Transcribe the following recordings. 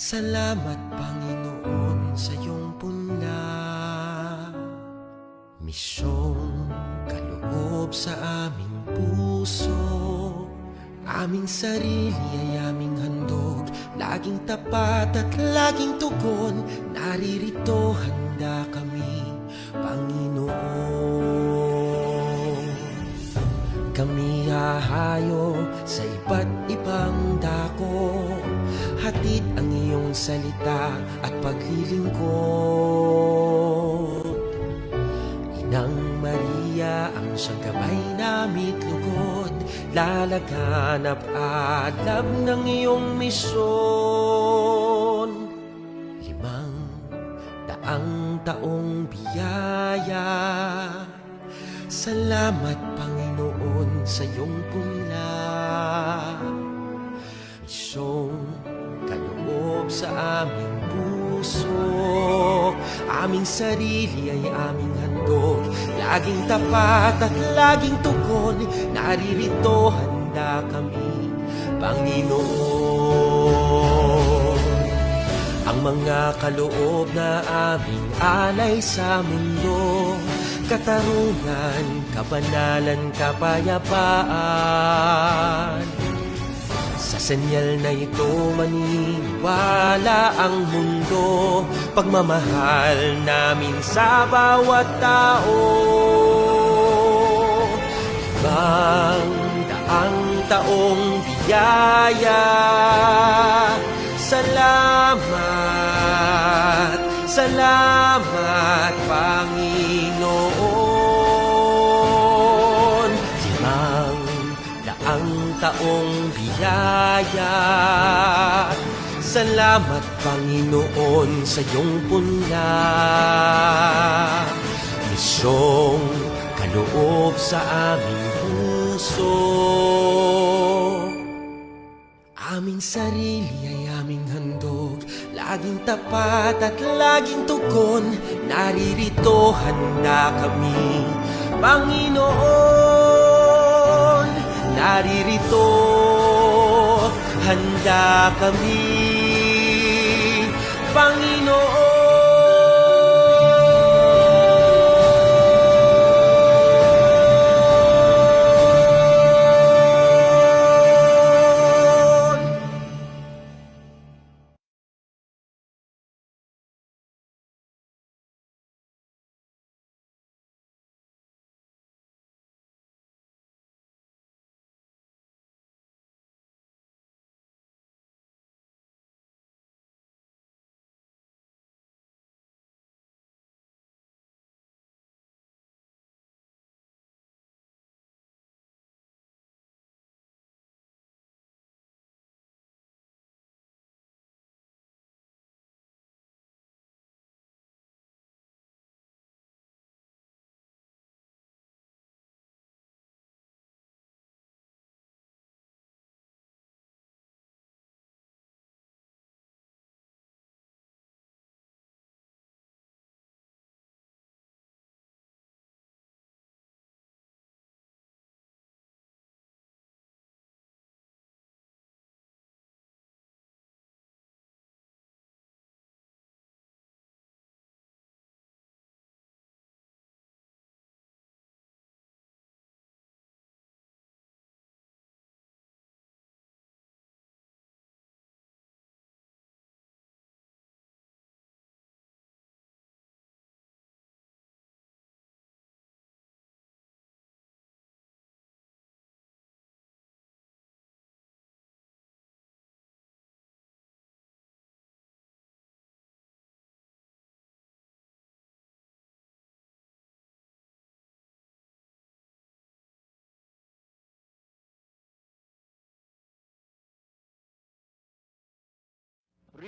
Salamat, Panginoon, sa iyong punla. Misyong kaloob sa aming puso, aming sarili ay aming handog, laging tapat at laging tugon. Naririto, handa kami, Panginoon. Kami hahayo sa iba't ibang dako, hatid ang iyong salita at paglilingkod. Inang Maria, ang siyang gabay namit lugod, lalaganap alab ng iyong misyon. 500 taong biyaya, salamat, Panginoon, sa iyong punla. Misyong kaloob sa aming puso, aming sarili ay aming handog, laging tapat at laging tugon. Naririto, handa kami, Panginoon. Ang mga kaloob na aming alay sa mundo, katarungan, kabanalan, kapayapaan. Sa senyal na ito maniniwala ang mundo, pagmamahal namin sa bawat tao. 500 taong biyaya, salamat, salamat, Panginoon. 500 taong biyaya, salamat, Panginoon, sa iyong punla. Misyong kaloob sa aming puso, aming sarili ay aming handog, laging tapat at laging tugon. Naririto, handa kami, Panginoon. Naririto, handa kami, Panginoon.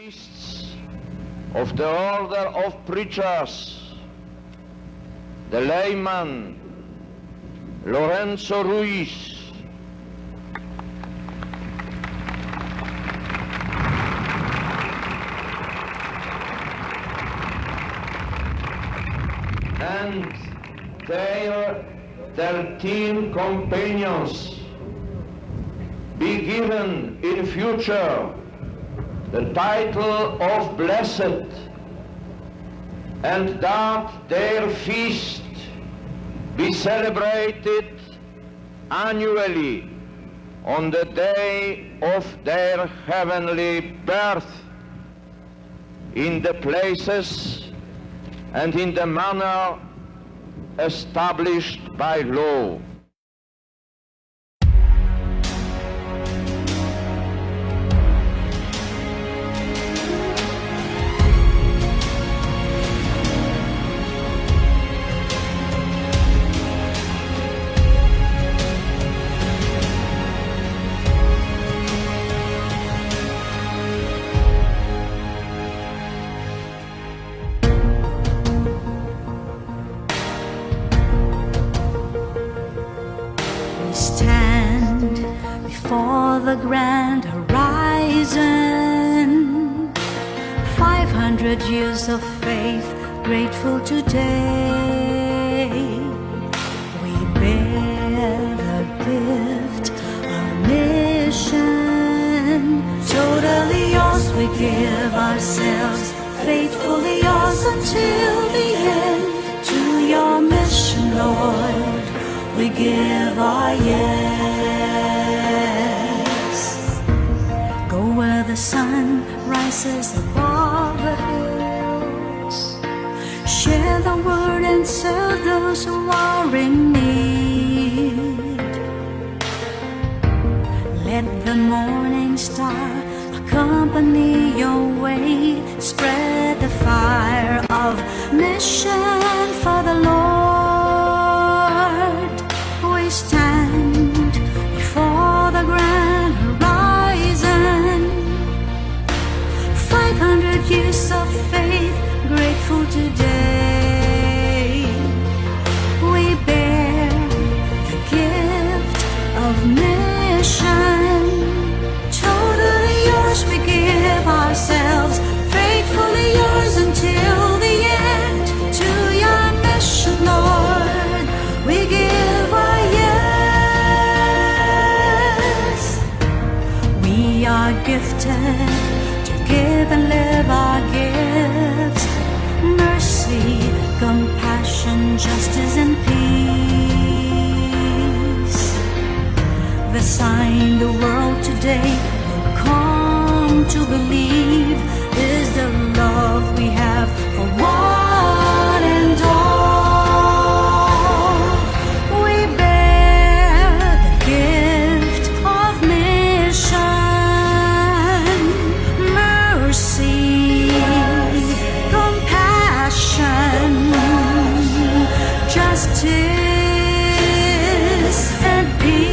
Priests of the order of preachers, the layman Lorenzo Ruiz, and their 13 companions be given in future the title of blessed, and that their feast be celebrated annually on the day of their heavenly birth in the places and in the manner established by law. We stand before the grand horizon, 500 years of faith, grateful today. We bear the gift of mission, totally yours, we give ourselves, faithfully yours until the end. To your mission, Lord, we give our yes. Go where the sun rises above the hills, share the word and serve those who are in need. Let the morning star accompany your way, spread the fire of mission for the Lord. We stand before the grand horizon, 500 years of faith, grateful today. We bear the gift of mission, totally yours, we give ourselves, faithfully yours until the end. To your mission, Lord, we give our yes. We are gifted to give and live our gifts, mercy, compassion, justice, and peace. The sign the world today will come to believe is the love we have for one and all. We bear the gift of mission, mercy, compassion, justice, and peace.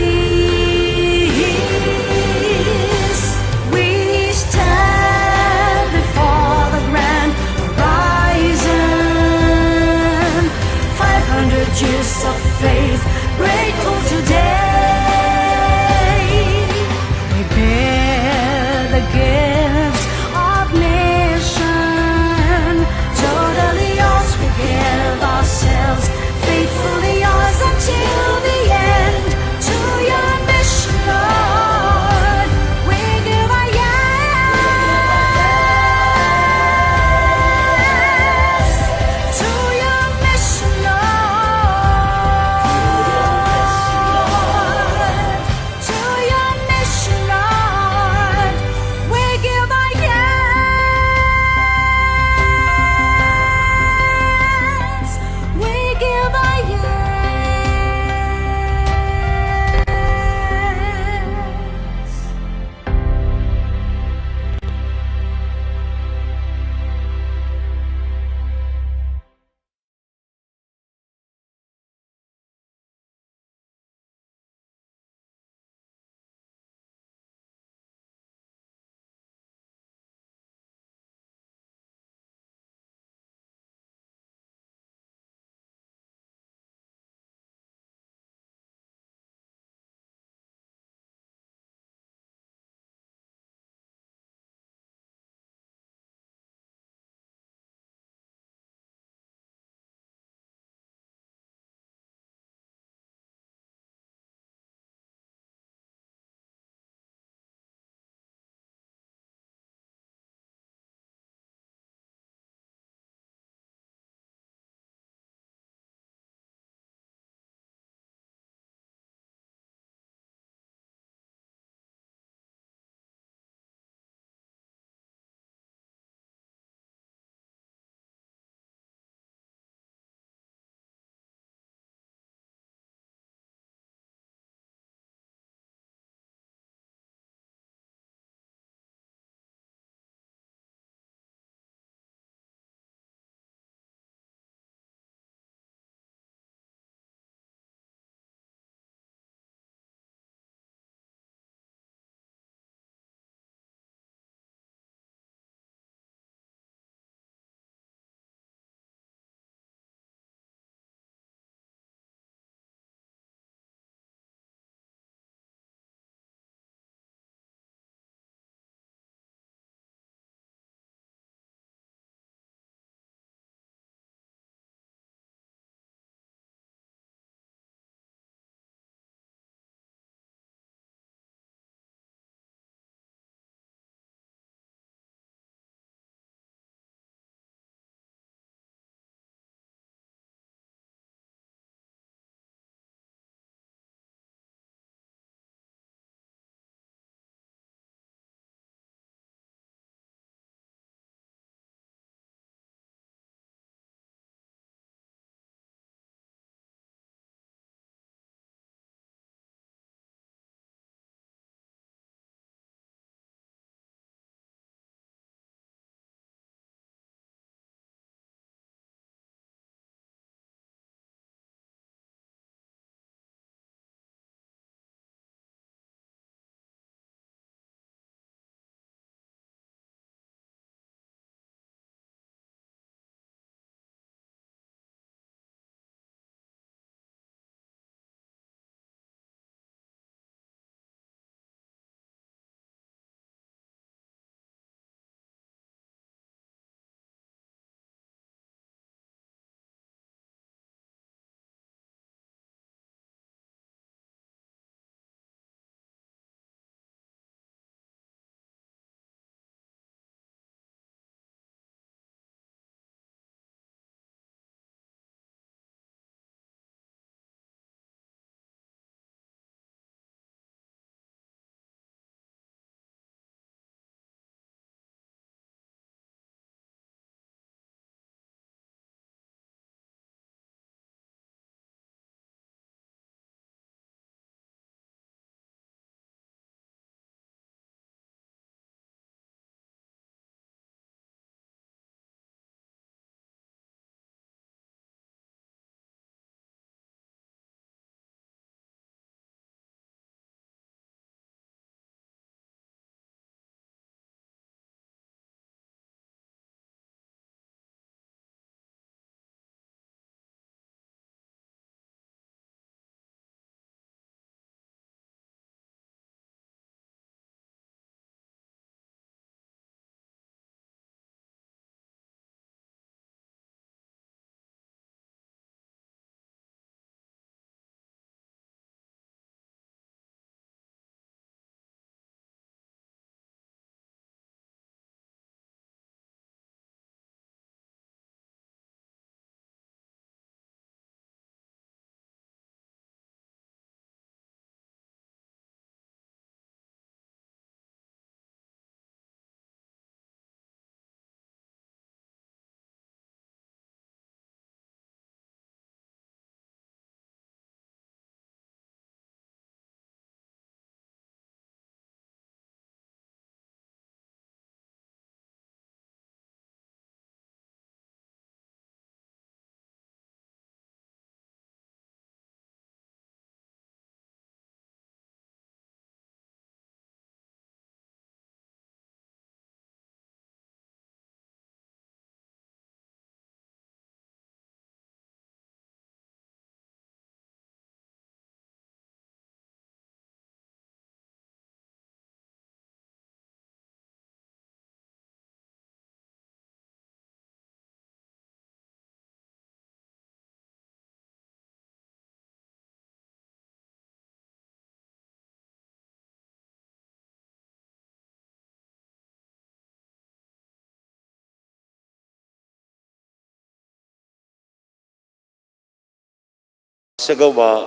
sa gawa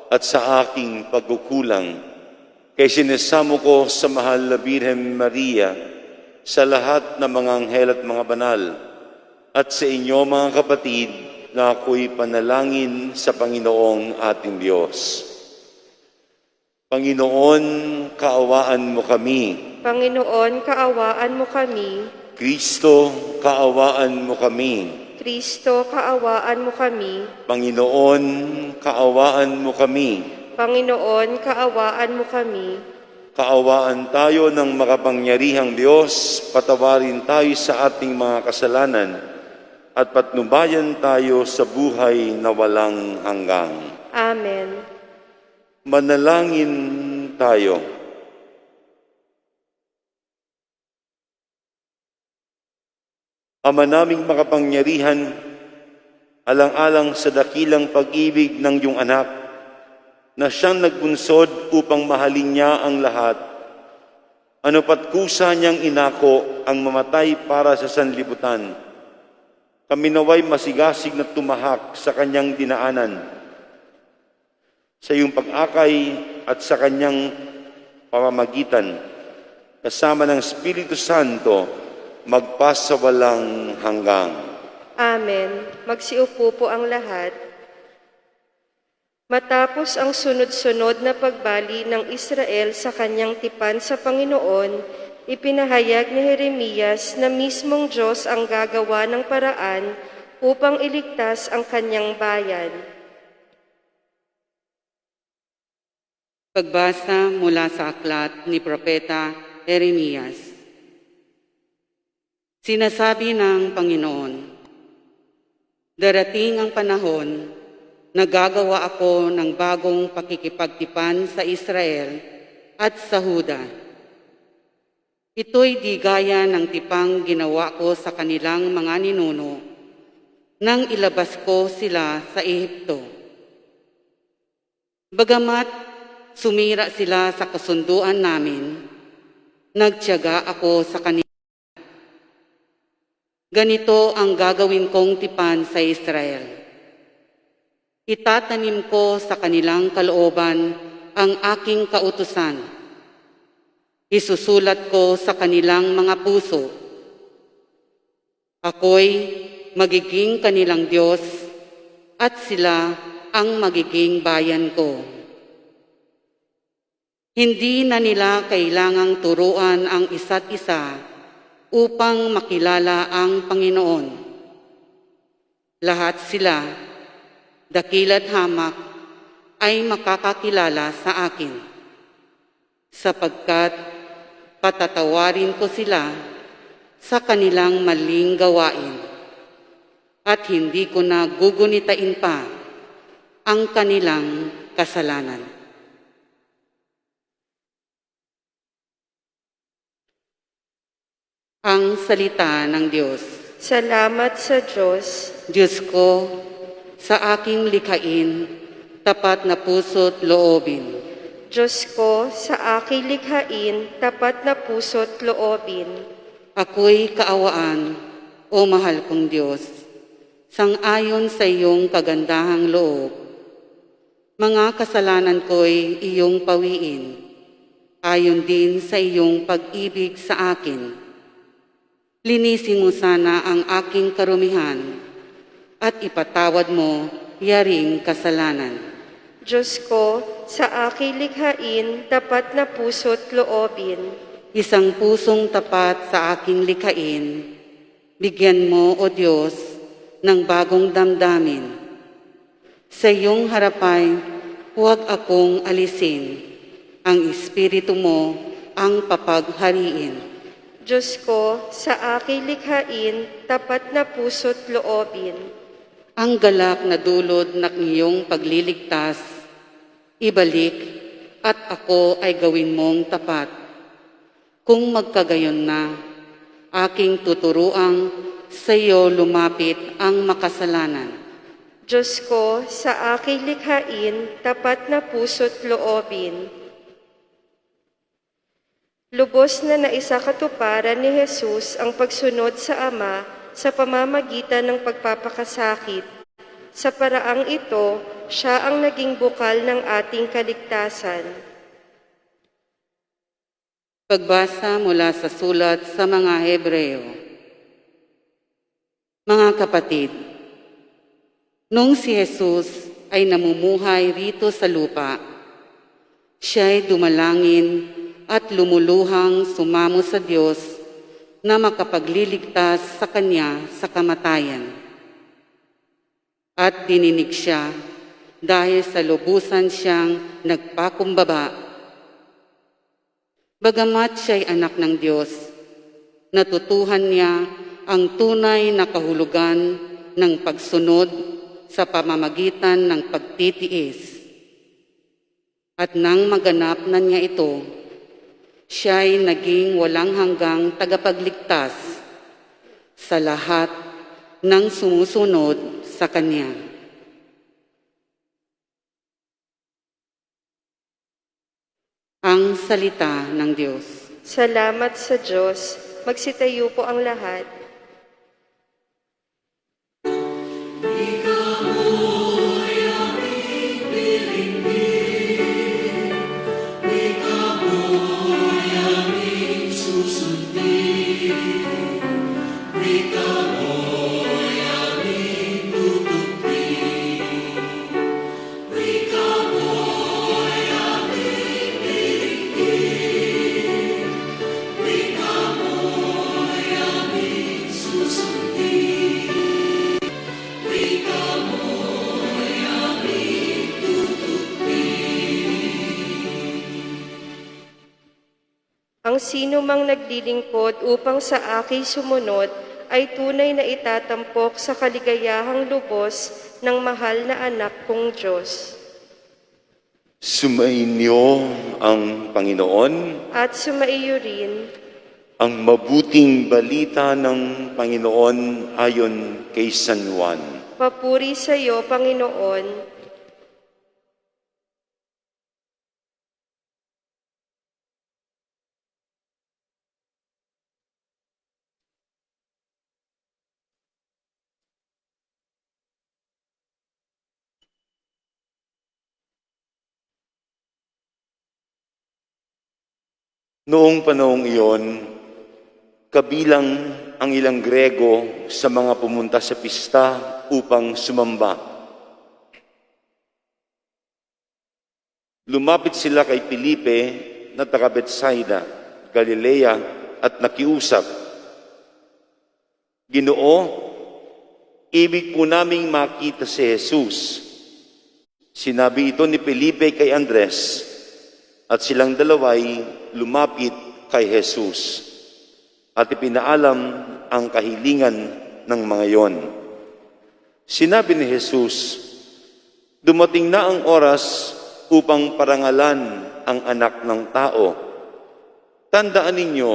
at sa aking pagkukulang. Kaya sinasamo ko sa mahal na Birhen Maria, sa lahat ng mga anghel at mga banal, at sa inyo mga kapatid, na ako'y panalangin sa Panginoong ating Diyos. Panginoon, kaawaan mo kami. Panginoon, kaawaan mo kami. Kristo, kaawaan mo kami. Kristo, kaawaan mo kami. Panginoon, kaawaan mo kami. Panginoon, kaawaan mo kami. Kaawaan tayo ng makapangyarihang Diyos, patawarin tayo sa ating mga kasalanan, at patnubayan tayo sa buhay na walang hanggang. Amen. Manalangin tayo. Ama naming makapangyarihan, alang-alang sa dakilang pag-ibig ng iyong anak, na siyang nagbunsod upang mahalin niya ang lahat, ano pat kusa niyang inako ang mamatay para sa sanlibutan. Kami naway masigasig na tumahak sa kanyang dinaanan, sa iyong pag-akay at sa kanyang pamamagitan, kasama ng Espiritu Santo, magpasawalang hanggang. Amen. Magsiupo po ang lahat. Matapos ang sunod-sunod na pagbali ng Israel sa kanyang tipan sa Panginoon, ipinahayag ni Jeremias na mismong Diyos ang gagawa ng paraan upang iligtas ang kanyang bayan. Pagbasa mula sa aklat ni Propeta Jeremias. Sinasabi ng Panginoon, darating ang panahon na gagawa ako ng bagong pakikipagtipan sa Israel at sa Huda. Ito'y di gaya ng tipang ginawa ko sa kanilang mga ninuno nang ilabas ko sila sa Ehipto. Bagamat sumira sila sa kasunduan namin, nagtiyaga ako sa kanila. Ganito ang gagawin kong tipan sa Israel. Itatanim ko sa kanilang kalooban ang aking kautusan. Isusulat ko sa kanilang mga puso. Ako'y magiging kanilang Diyos at sila ang magiging bayan ko. Hindi na nila kailangang turuan ang isa't isa upang makilala ang Panginoon. Lahat sila, dakila't hamak, ay makakakilala sa akin, sapagkat patatawarin ko sila sa kanilang maling gawain, at hindi ko na gugunitain pa ang kanilang kasalanan. Ang salita ng Diyos. Salamat sa Diyos. Diyos ko, sa aking likhain, tapat na puso't loobin. Diyos ko, sa aking likhain, tapat na puso't loobin. Ako'y kaawaan, o mahal kong Diyos, sang-ayon sa iyong kagandahang loob. Mga kasalanan ko'y iyong pawiin, ayon din sa iyong pag-ibig sa akin. Linisin mo sana ang aking karumihan at ipatawad mo yaring kasalanan. Diyos ko, sa aking likhain, tapat na puso't loobin. Isang pusong tapat sa aking likhain, bigyan mo, O Diyos, ng bagong damdamin. Sa iyong harapan, huwag akong alisin. Ang Espiritu mo ang papaghariin. Diyos ko, sa aking likhain, tapat na puso't loobin. Ang galak na dulot ng iyong pagliligtas, ibalik at ako ay gawin mong tapat. Kung magkagayon na, aking tuturuang sa iyo lumapit ang makasalanan. Diyos ko, sa aking likhain, tapat na puso't loobin. Lubos na naisakatuparan ni Jesus ang pagsunod sa Ama sa pamamagitan ng pagpapakasakit. Sa paraang ito, siya ang naging bukal ng ating kaligtasan. Pagbasa mula sa sulat sa mga Hebreo. Mga kapatid, nung si Jesus ay namumuhay rito sa lupa, siya'y dumalangin at lumuluhang sumamo sa Diyos na makapagliligtas sa Kanya sa kamatayan. At dininig siya dahil sa lubusan siyang nagpakumbaba. Bagamat siya'y anak ng Diyos, natutuhan niya ang tunay na kahulugan ng pagsunod sa pamamagitan ng pagtitiis. At nang maganap na niya ito, siya'y naging walang hanggang tagapagligtas sa lahat ng sumusunod sa Kanya. Ang salita ng Diyos. Salamat sa Diyos. Magsitayo po ang lahat. Ang sino mang naglilingkod upang sa akin sumunod ay tunay na itatampok sa kaligayahang lubos ng mahal na anak kong Diyos. Sumainyo ang Panginoon, At sumaiyo rin, ang mabuting balita ng Panginoon ayon kay San Juan. papuri sa iyo, Panginoon. Noong panahong iyon, kabilang ang ilang Grego sa mga pumunta sa pista upang sumamba. Lumapit sila kay Felipe na taga Betsaida, Galilea, at nakiusap, "Ginoo, ibig po naming makita si Jesus." Sinabi ito ni Felipe kay Andres, at silang dalaway lumapit kay Jesus at ipinaalam ang kahilingan ng mga iyon. Sinabi ni Jesus, "Dumating na ang oras upang parangalan ang anak ng tao. Tandaan ninyo,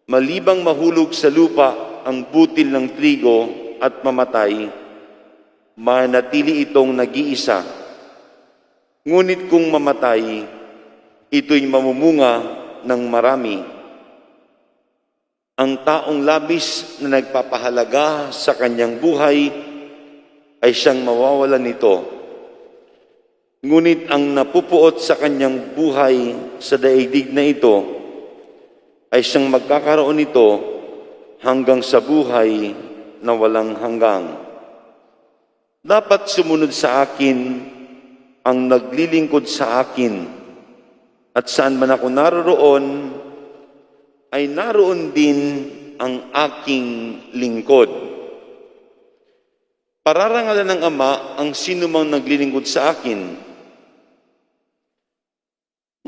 malibang mahulog sa lupa ang butil ng trigo at mamatay, manatili itong nag-iisa. Ngunit kung mamatay, ito'y mamumunga ng marami. Ang taong labis na nagpapahalaga sa kanyang buhay ay siyang mawawalan nito. Ngunit ang napupuot sa kanyang buhay sa daigdig na ito ay siyang magkakaroon nito hanggang sa buhay na walang hanggang. Dapat sumunod sa akin ang naglilingkod sa akin, at saan man ako naroroon, ay naroon din ang aking lingkod. Pararangalan ng Ama ang sinumang naglilingkod sa akin.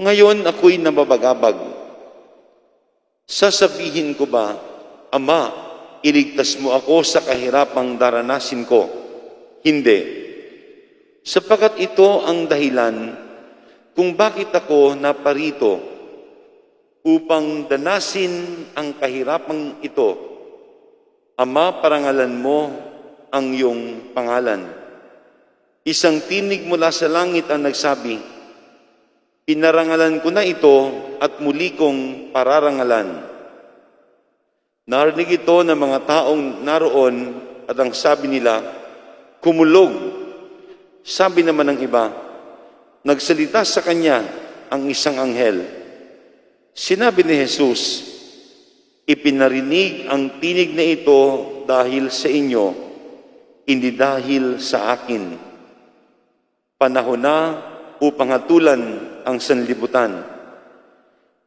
Ngayon ako'y nababagabag. Sasabihin ko ba, Ama, iligtas mo ako sa kahirapang daranasin ko? Hindi. Sapagkat ito ang dahilan kung bakit ako naparito, upang danasin ang kahirapang ito. Ama, parangalan mo ang iyong pangalan. Isang tinig mula sa langit ang nagsabi, "Pinarangalan ko na ito at muli kong pararangalan." Narinig ito ng mga taong naroon at ang sabi nila, "Kumulog." Sabi naman ng iba, nagsalita sa kanya ang isang anghel. Sinabi ni Jesus, ipinarinig ang tinig na ito dahil sa inyo, hindi dahil sa akin. Panahon na upang hatulan ang sanlibutan.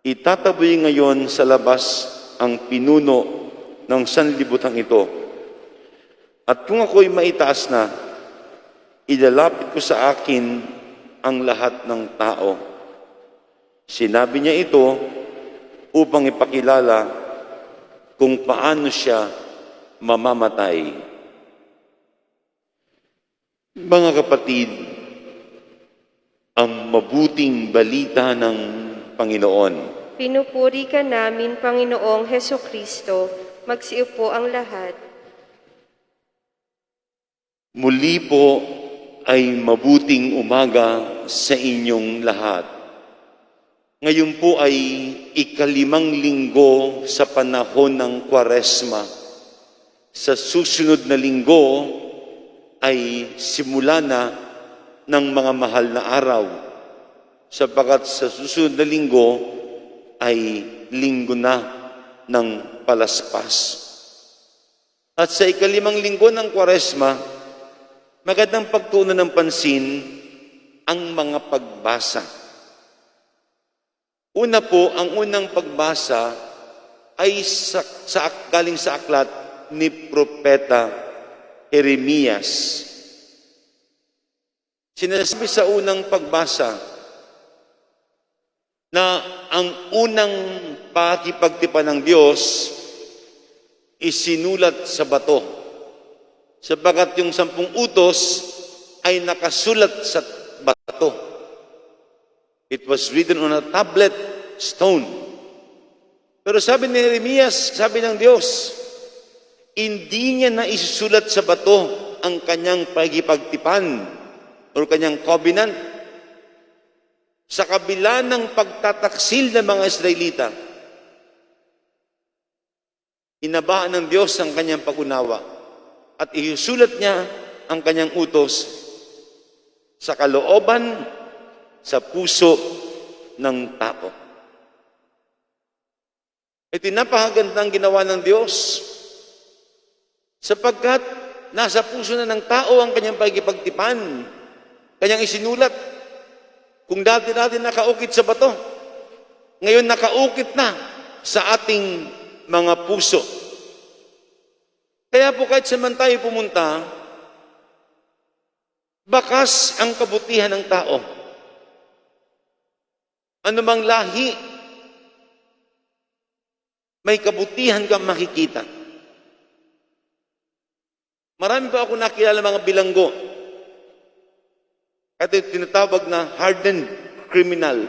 Itataboy ngayon sa labas ang pinuno ng sanlibutan ito. At kung ako'y maitaas na, ilalapit ko sa akin ang lahat ng tao. Sinabi niya ito upang ipakilala kung paano siya mamamatay. Mga kapatid, ang mabuting balita ng Panginoon. Pinupuri ka namin, Panginoong Hesukristo. Magsiupo ang lahat. Muli po ay mabuting umaga sa inyong lahat. Ngayon po ay ikalimang linggo sa panahon ng Kwaresma. Sa susunod na linggo ay simula na ng mga mahal na araw. Sapagkat sa susunod na linggo ay linggo na ng palaspas. At sa ikalimang linggo ng Kwaresma, magandang pagtuunan ng pansin ang mga pagbasa. Una po, ang unang pagbasa ay galing sa aklat ni Propeta Jeremias. Sinasabi sa unang pagbasa na ang unang pakikipagtipan ng Diyos isinulat sa bato. Sapagkat yung 10 utos ay nakasulat sa bato. It was written on a tablet stone. Pero sabi ni Jeremias, sabi ng Diyos, hindi niya na isusulat sa bato ang kanyang pakikipagtipan o kanyang covenant. Sa kabila ng pagtataksil ng mga Israelita, inabaan ng Diyos ang kanyang pag-unawa at isusulat niya ang kanyang utos sa kalooban, sa puso ng tao. Ito napakagandang ginawa ng Diyos sapagkat nasa puso na ng tao ang kanyang pagkipagtipan, kanyang isinulat. Kung dati-dati nakaukit sa bato, ngayon nakaukit na sa ating mga puso. Kaya po kahit saan tayo pumunta, bakas ang kabutihan ng tao. Anumang lahi, may kabutihan kang makikita. Marami pa ako nakilala mga bilanggo. At tinatawag na hardened criminal.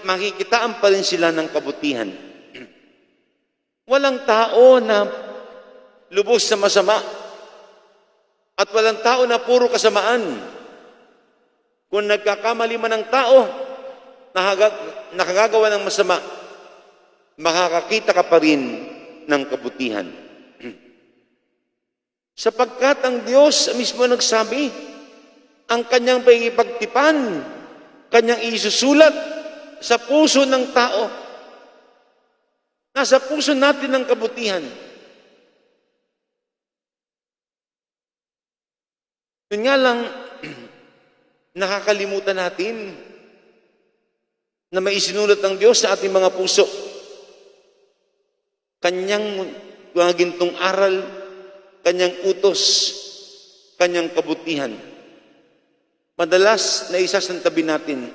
Makikitaan pa rin sila ng kabutihan. Walang tao na lubos sa masama. At walang tao na puro kasamaan. Kung nagkakamali man ng tao, nakagagawa ng masama, makakakita ka pa rin ng kabutihan. Sapagkat ang Diyos mismo nagsabi, ang kanyang pagkipagtipan, kanyang isusulat sa puso ng tao. Nasa puso natin ang kabutihan. Yun nga lang, nakakalimutan natin na may isinulat ng Diyos sa ating mga puso. Kanyang mga gintong aral, kanyang utos, kanyang kabutihan. Madalas na isasantabi natin.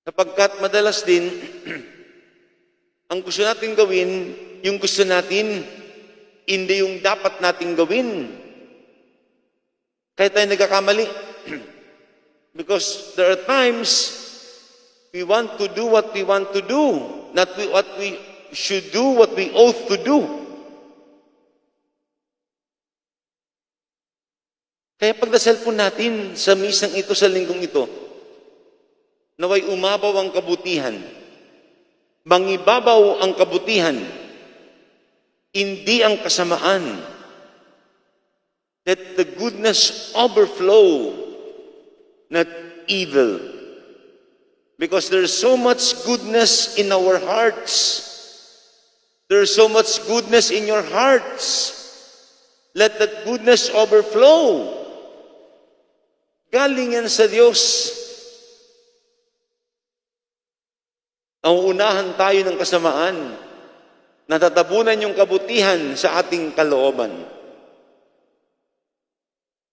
Sapagkat madalas din, ang gusto natin gawin, yung gusto natin, hindi yung dapat natin gawin. Kaya tayo nagkakamali. Because there are times we want to do what we want to do, not what we should do, what we ought to do. Kaya pagdasal po natin sa misang ito, sa linggong ito, naway umabaw ang kabutihan, mangibabaw ang kabutihan, hindi ang kasamaan, Let the goodness overflow, not evil. Because there's so much goodness in our hearts. There's so much goodness in your hearts. Let that goodness overflow. Galing yan sa Diyos. Nauunahan tayo ng kasamaan. Natatabunan yung kabutihan sa ating kalooban.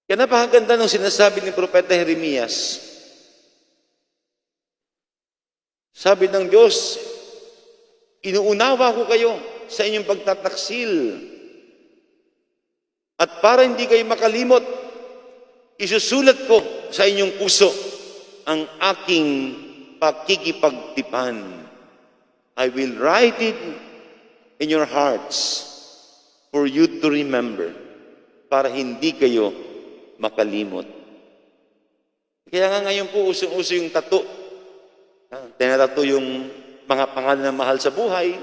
Kaya napakaganda ng sinasabi ni Propeta Jeremias. Sabi ng Diyos, inuunawa ko kayo sa inyong pagtataksil. At para hindi kayo makalimot, isusulat ko sa inyong puso ang aking pakikipagtipan. I will write it in your hearts for you to remember, para hindi kayo makalimot. Kaya nga ngayon po, usong-uso yung tattoo. Tinatato yung mga pangalan na mahal sa buhay.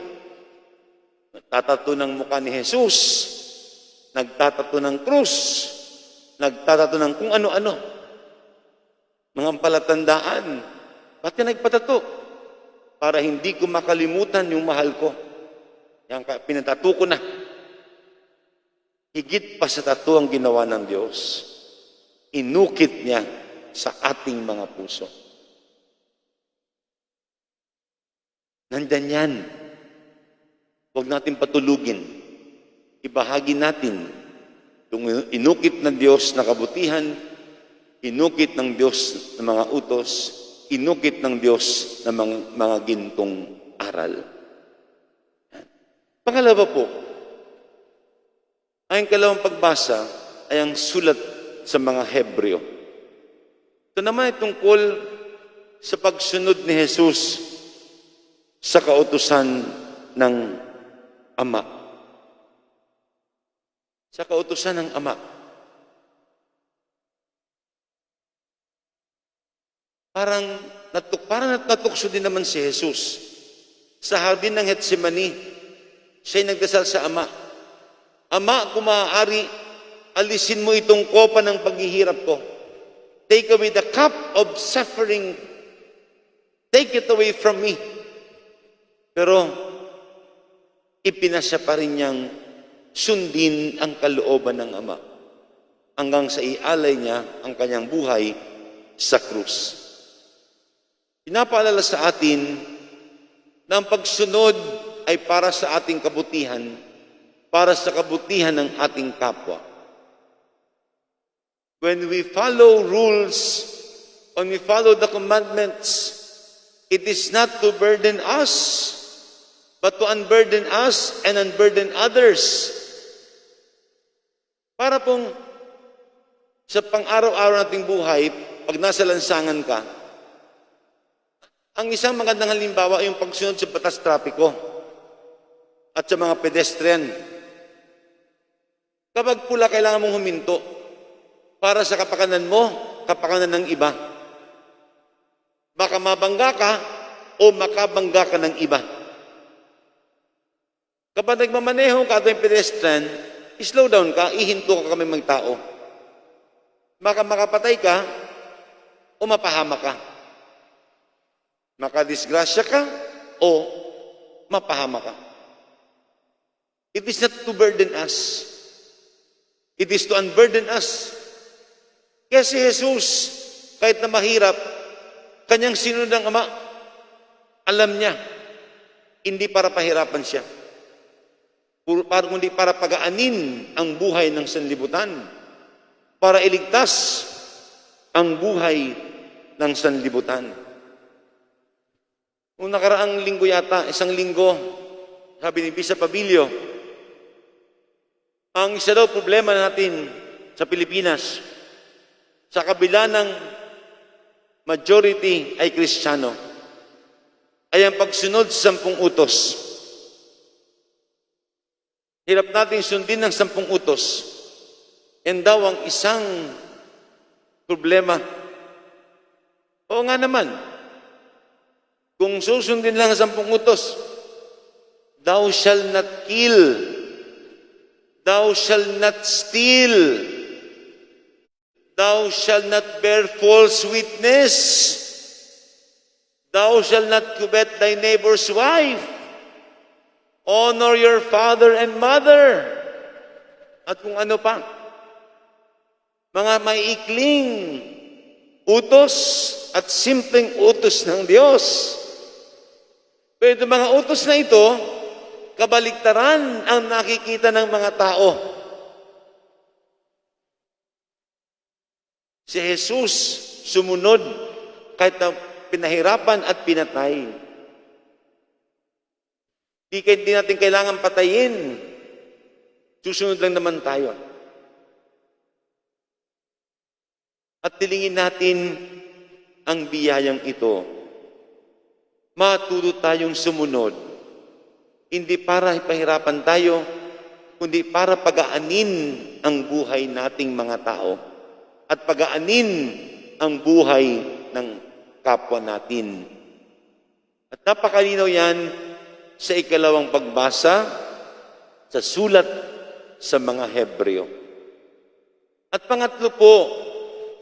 Nagtatato ng mukha ni Jesus. Nagtatato ng krus. Nagtatato ng kung ano-ano. Mga palatandaan. Ba't ka nagpatato? Para hindi ko makalimutan yung mahal ko. Yan, pinatato ko na. Higit pa sa tato ang ginawa ng Diyos. Inukit niya sa ating mga puso. Nandyan yan. Huwag natin patulugin. Ibahagi natin yung inukit ng Diyos na kabutihan, inukit ng Diyos ng mga utos, inukit ng Diyos ng mga gintong aral. Pangalawa po, ang kalawang pagbasa ay ang sulat sa mga Hebreo. Ito naman ay tungkol sa pagsunod ni Jesus sa kautusan ng Ama. Sa kautusan ng Ama. Parang natukso din naman si Jesus. Sa hardin ng Getsemani, siya'y nagdasal sa Ama. Ama, kung maaari, alisin mo itong kopa ng paghihirap ko. Take away the cup of suffering. Take it away from me. Pero, ipinasya pa rin niyang sundin ang kalooban ng Ama hanggang sa ialay niya ang kanyang buhay sa krus. Pinapaalala sa atin na ang pagsunod ay para sa ating kabutihan, para sa kabutihan ng ating kapwa. When we follow rules, when we follow the commandments, it is not to burden us, but to unburden us and unburden others. Para pong sa pang-araw-araw nating buhay, pag nasa lansangan ka, ang isang magandang halimbawa ay yung pagsunod sa batas trapiko at sa mga pedestrian. Kapag pula, kailangan mong huminto para sa kapakanan mo, kapakanan ng iba. Baka mabangga ka o makabangga ka ng iba. Kapag nagmamaneho ka at yung pedestrian, slow down ka, ihinto ka kami mga tao. Baka makapatay ka o mapahama ka. Makadisgrasya ka o mapahama ka. It is not to burden us. It is to unburden us. Kaya si Jesus, kahit na mahirap, kanyang sinunod ng Ama, alam niya, hindi para pahirapan siya. Kundi para pagaanin ang buhay ng sanlibutan, para iligtas ang buhay ng sanlibutan. Nung nakaraang linggo yata, isang linggo, sabi ni Bishop Abilio, ang isa daw problema natin sa Pilipinas, sa kabila ng majority ay Kristiyano, ay ang pagsunod sa 10 utos. Hirap natin sundin ng 10 utos. Yan daw ang isang problema. Oo nga naman. Kung susundin lang ang 10 utos, thou shall not kill, thou shall not steal, Thou shalt not bear false witness. Thou shalt not covet thy neighbor's wife. Honor your father and mother. At kung ano pa. Mga maiikling utos at simpleng utos ng Diyos. Pero mga utos na ito, kabaliktaran ang nakikita ng mga tao. Si Jesus sumunod kahit na pinahirapan at pinatay. Di natin kailangan patayin. Susunod lang naman tayo. At tilingin natin ang biyayang ito. Matuto tayong sumunod. Hindi para ipahirapan tayo, kundi para pagaanin ang buhay nating mga tao. At pagaanin ang buhay ng kapwa natin. At napakalinaw yan sa ikalawang pagbasa sa sulat sa mga Hebreo. At pangatlo po,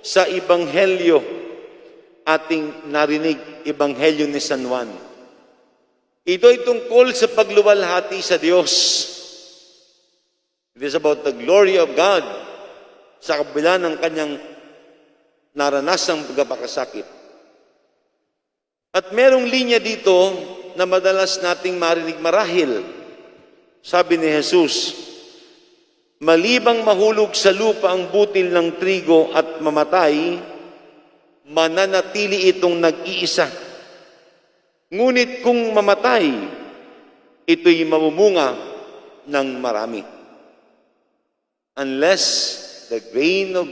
sa Ebanghelyo, ating narinig, Ebanghelyo ni San Juan. Ito ay tungkol sa pagluwalhati sa Diyos. It is about the glory of God sa kabila ng kanyang naranasang pagkakasakit. At merong linya dito na madalas nating marinig marahil. Sabi ni Jesus, malibang mahulog sa lupa ang butil ng trigo at mamatay, mananatili itong nag-iisa. Ngunit kung mamatay, ito'y mamumunga ng marami. Unless the grain of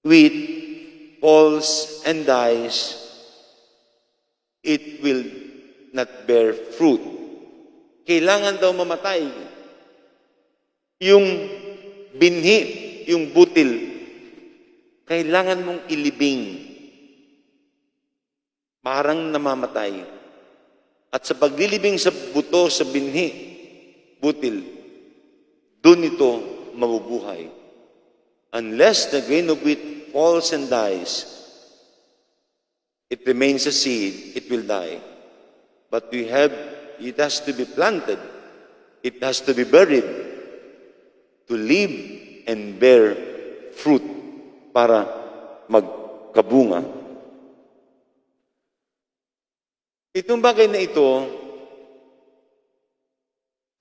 wheat falls and dies, it will not bear fruit. Kailangan daw mamatay. Yung binhi, yung butil, kailangan mong ilibing. Parang namamatay. At sa paglilibing sa buto, sa binhi, butil, doon ito mabubuhay. Unless the grain of wheat falls and dies, it remains a seed, it will die. But it has to be planted, it has to be buried, to live and bear fruit para magkabunga. Itong bagay na ito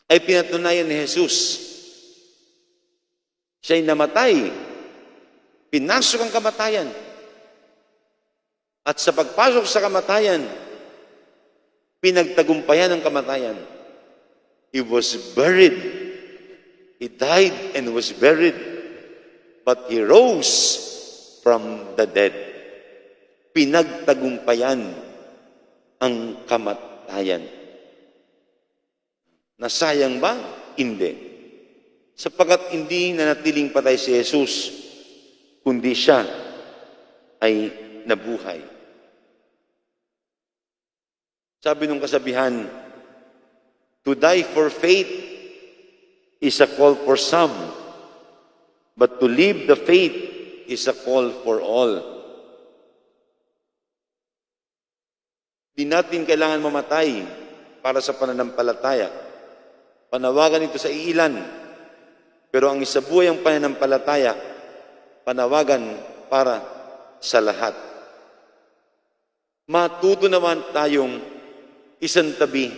ay pinatunayan ni Jesus. Siya'y namatay. Pinasok ang kamatayan. At sa pagpasok sa kamatayan, pinagtagumpayan ang kamatayan. He was buried. He died and was buried. But he rose from the dead. Pinagtagumpayan ang kamatayan. Nasayang ba? Hindi. Sapagkat hindi nanatiling patay si Jesus, kundi siya ay nabuhay. Sabi nung kasabihan, to die for faith is a call for some, but to live the faith is a call for all. Di natin kailangan mamatay para sa pananampalataya. Panawagan ito sa iilan. Pero ang isabuhay ang pananampalataya, panawagan para sa lahat. Matuto naman tayong isang tabi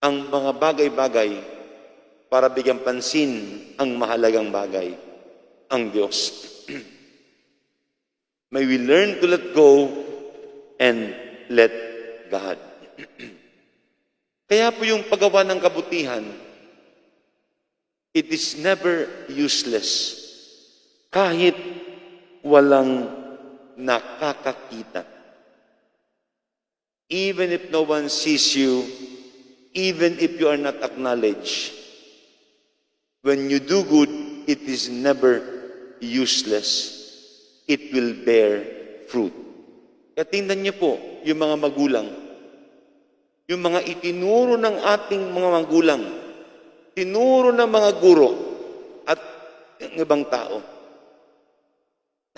ang mga bagay-bagay para bigyan pansin ang mahalagang bagay, ang Diyos. May we learn to let go and let God. Kaya po yung paggawa ng kabutihan, it is never useless kahit walang nakakakita. Even if no one sees you, even if you are not acknowledged, when you do good, it is never useless. It will bear fruit. Kaya tingnan niyo po, yung mga magulang, yung mga itinuro ng ating mga magulang, tinuro ng mga guro, ng ibang tao.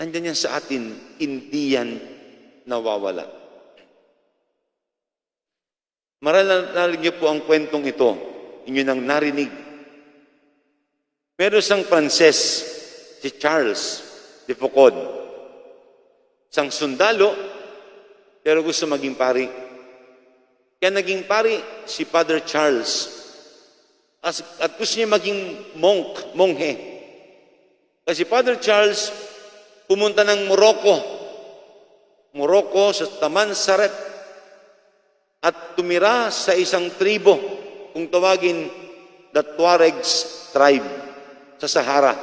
Nandiyan yan sa atin, hindi yan nawawala. Maranalig niyo po ang kwentong ito, inyo nang narinig. Meron isang Pranses, si Charles de Foucauld. Isang sundalo, pero gusto maging pari. Kaya naging pari si Father Charles. At gusto niya maging monghe. Kasi Father Charles pumunta ng Morocco sa Tamansaret at tumira sa isang tribo, kung tawagin, the Tuaregs tribe sa Sahara.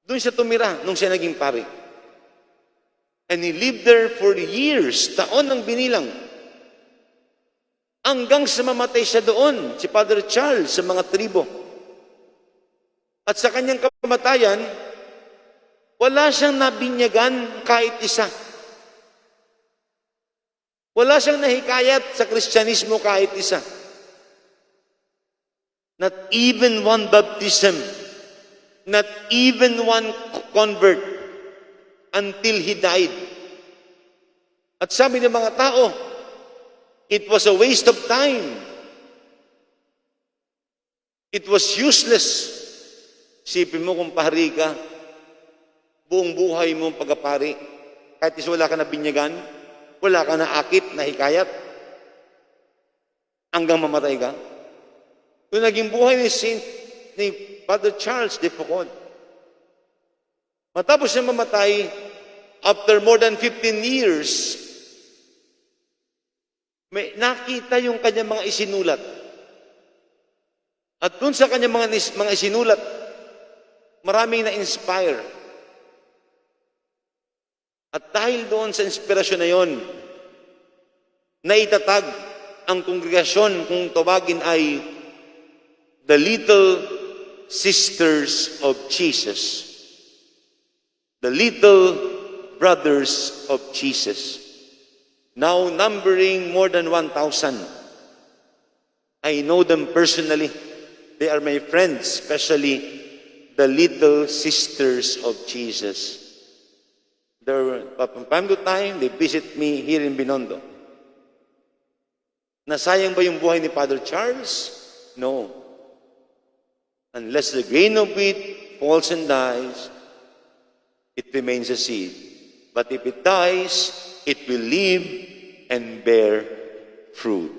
Doon siya tumira nung siya naging pari. And he lived there for years, taon ang binilang. Hanggang sa mamatay siya doon, si Father Charles, sa mga tribo. At sa kanyang kamatayan, wala siyang nabinyagan kahit isa. Wala siyang nahikayat sa Kristyanismo kahit isa. Not even one baptism. Not even one convert until he died. At sabi ng mga tao, it was a waste of time. It was useless. Sipin mo kung pahari ka, buong buhay mo pagkapari, kahit is wala ka na binyagan, wala ka na akit, na hikayat, hanggang mamatay ka. Yung naging buhay ni Father Charles de Foucauld. Matapos siya mamatay, after more than 15 years, may nakita yung kanyang mga isinulat. At dun sa kanyang mga isinulat, maraming na-inspire. At dahil doon sa inspirasyon na yon, naitatag ang kongregasyon, kung tawagin ay the Little Sisters of Jesus. The Little Brothers of Jesus. Now numbering more than 1,000. I know them personally. They are my friends, especially the Little Sisters of Jesus. From time to time, they visit me here in Binondo. Nasayang ba yung buhay ni Father Charles? No. Unless the grain of wheat falls and dies, it remains a seed. But if it dies, it will live and bear fruit.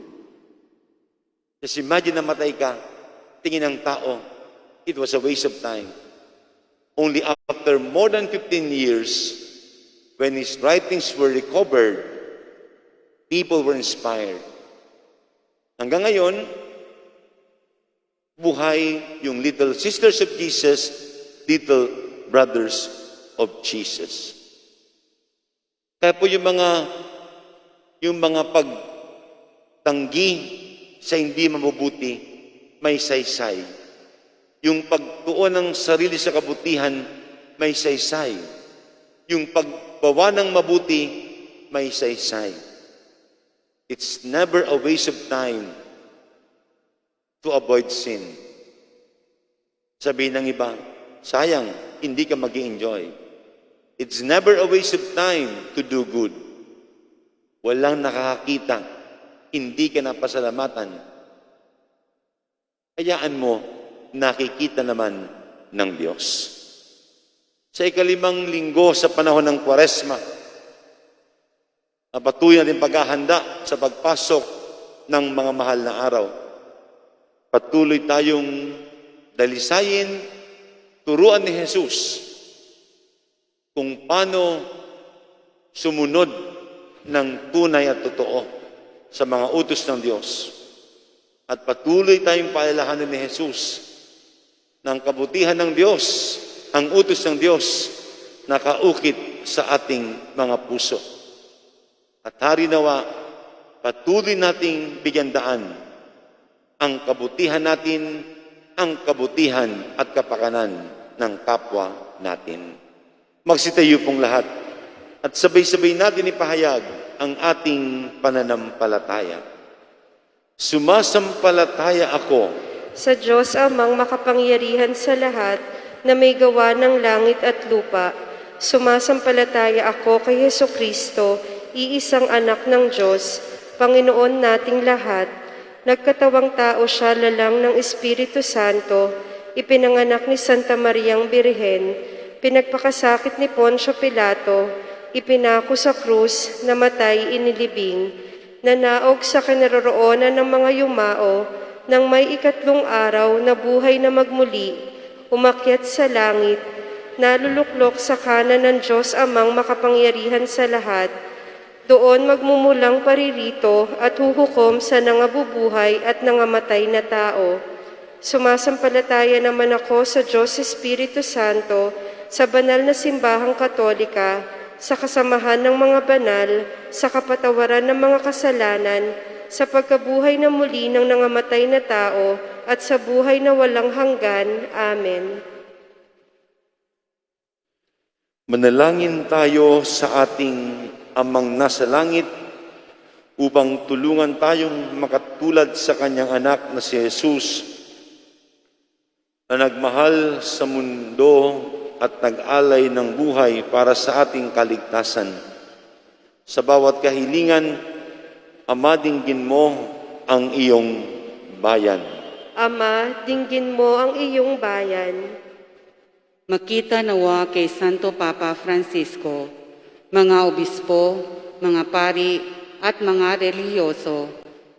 Just imagine na matay ka, tingin ng tao, it was a waste of time. Only after more than 15 years, when his writings were recovered, people were inspired. Hanggang ngayon, buhay yung Little Sisters of Jesus, Little Brothers of Jesus. Kaya po yung mga pagtanggi sa hindi mabubuti, may saysay. Yung pagtuon ng sarili sa kabutihan, may saysay. Yung pagbawa ng mabuti, may saysay. It's never a waste of time to avoid sin. Sabihin ng iba, sayang, hindi ka mag-i-enjoy. It's never a waste of time to do good. Walang nakakakita, hindi ka napasalamatan. Hayaan mo, nakikita naman ng Diyos. Sa ikalimang linggo sa panahon ng Kwaresma, patuloy natin paghahanda sa pagpasok ng mga mahal na araw. Patuloy tayong dalisayin, turuan ni Jesus kung paano sumunod ng tunay at totoo sa mga utos ng Diyos. At patuloy tayong paalalahanan ni Jesus ng kabutihan ng Diyos, ang utos ng Diyos nakaukit sa ating mga puso. At hari nawa, patuloy nating bigyan daan ang kabutihan natin, ang kabutihan at kapakanan ng kapwa natin. Magsitayo pong lahat at sabay-sabay natin ipahayag ang ating pananampalataya. Sumasampalataya ako sa Diyos Amang makapangyarihan sa lahat na may gawa ng langit at lupa. Sumasampalataya ako kay Hesukristo, iisang anak ng Diyos, Panginoon nating lahat. Nagkatawang tao siya lalang ng Espiritu Santo, ipinanganak ni Santa Mariang Birhen, pinagpakasakit ni Poncio Pilato, ipinako sa krus, namatay, inilibing, nanaog sa kinaroroonan ng mga yumao, nang may ikatlong araw na buhay na magmuli, umakyat sa langit, naluluklok sa kanan ng Diyos Amang makapangyarihan sa lahat. Doon magmumulang paririto at huhukom sa nangabubuhay at nangamatay na tao. Sumasampalataya naman ako sa Diyos Espiritu Santo, sa banal na simbahang katolika, sa kasamahan ng mga banal, sa kapatawaran ng mga kasalanan, sa pagkabuhay na muli ng nangamatay na tao, at sa buhay na walang hanggan. Amen. Manalangin tayo sa ating Amang nasa langit upang tulungan tayong makatulad sa kanyang anak na si Jesus na nagmahal sa mundo at nag-alay ng buhay para sa ating kaligtasan. Sa bawat kahilingan, Ama, dinggin mo ang iyong bayan. Ama, dinggin mo ang iyong bayan. Makita nawa kay Santo Papa Francisco, mga obispo, mga pari at mga relihiyoso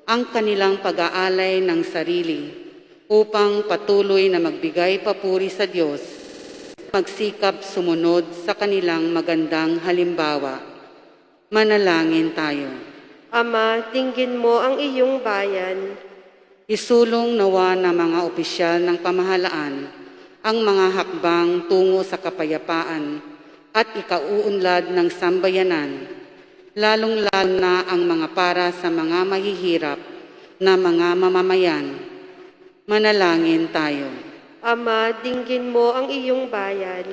ang kanilang pag-aalay ng sarili upang patuloy na magbigay papuri sa Diyos, magsikap sumunod sa kanilang magandang halimbawa. Manalangin tayo. Ama, dinggin mo ang iyong bayan. Isulong nawa ng mga opisyal ng pamahalaan ang mga hakbang tungo sa kapayapaan at ikauunlad ng sambayanan, lalong-lalo na ang mga para sa mga mahihirap na mga mamamayan. Manalangin tayo. Ama, dinggin mo ang iyong bayan.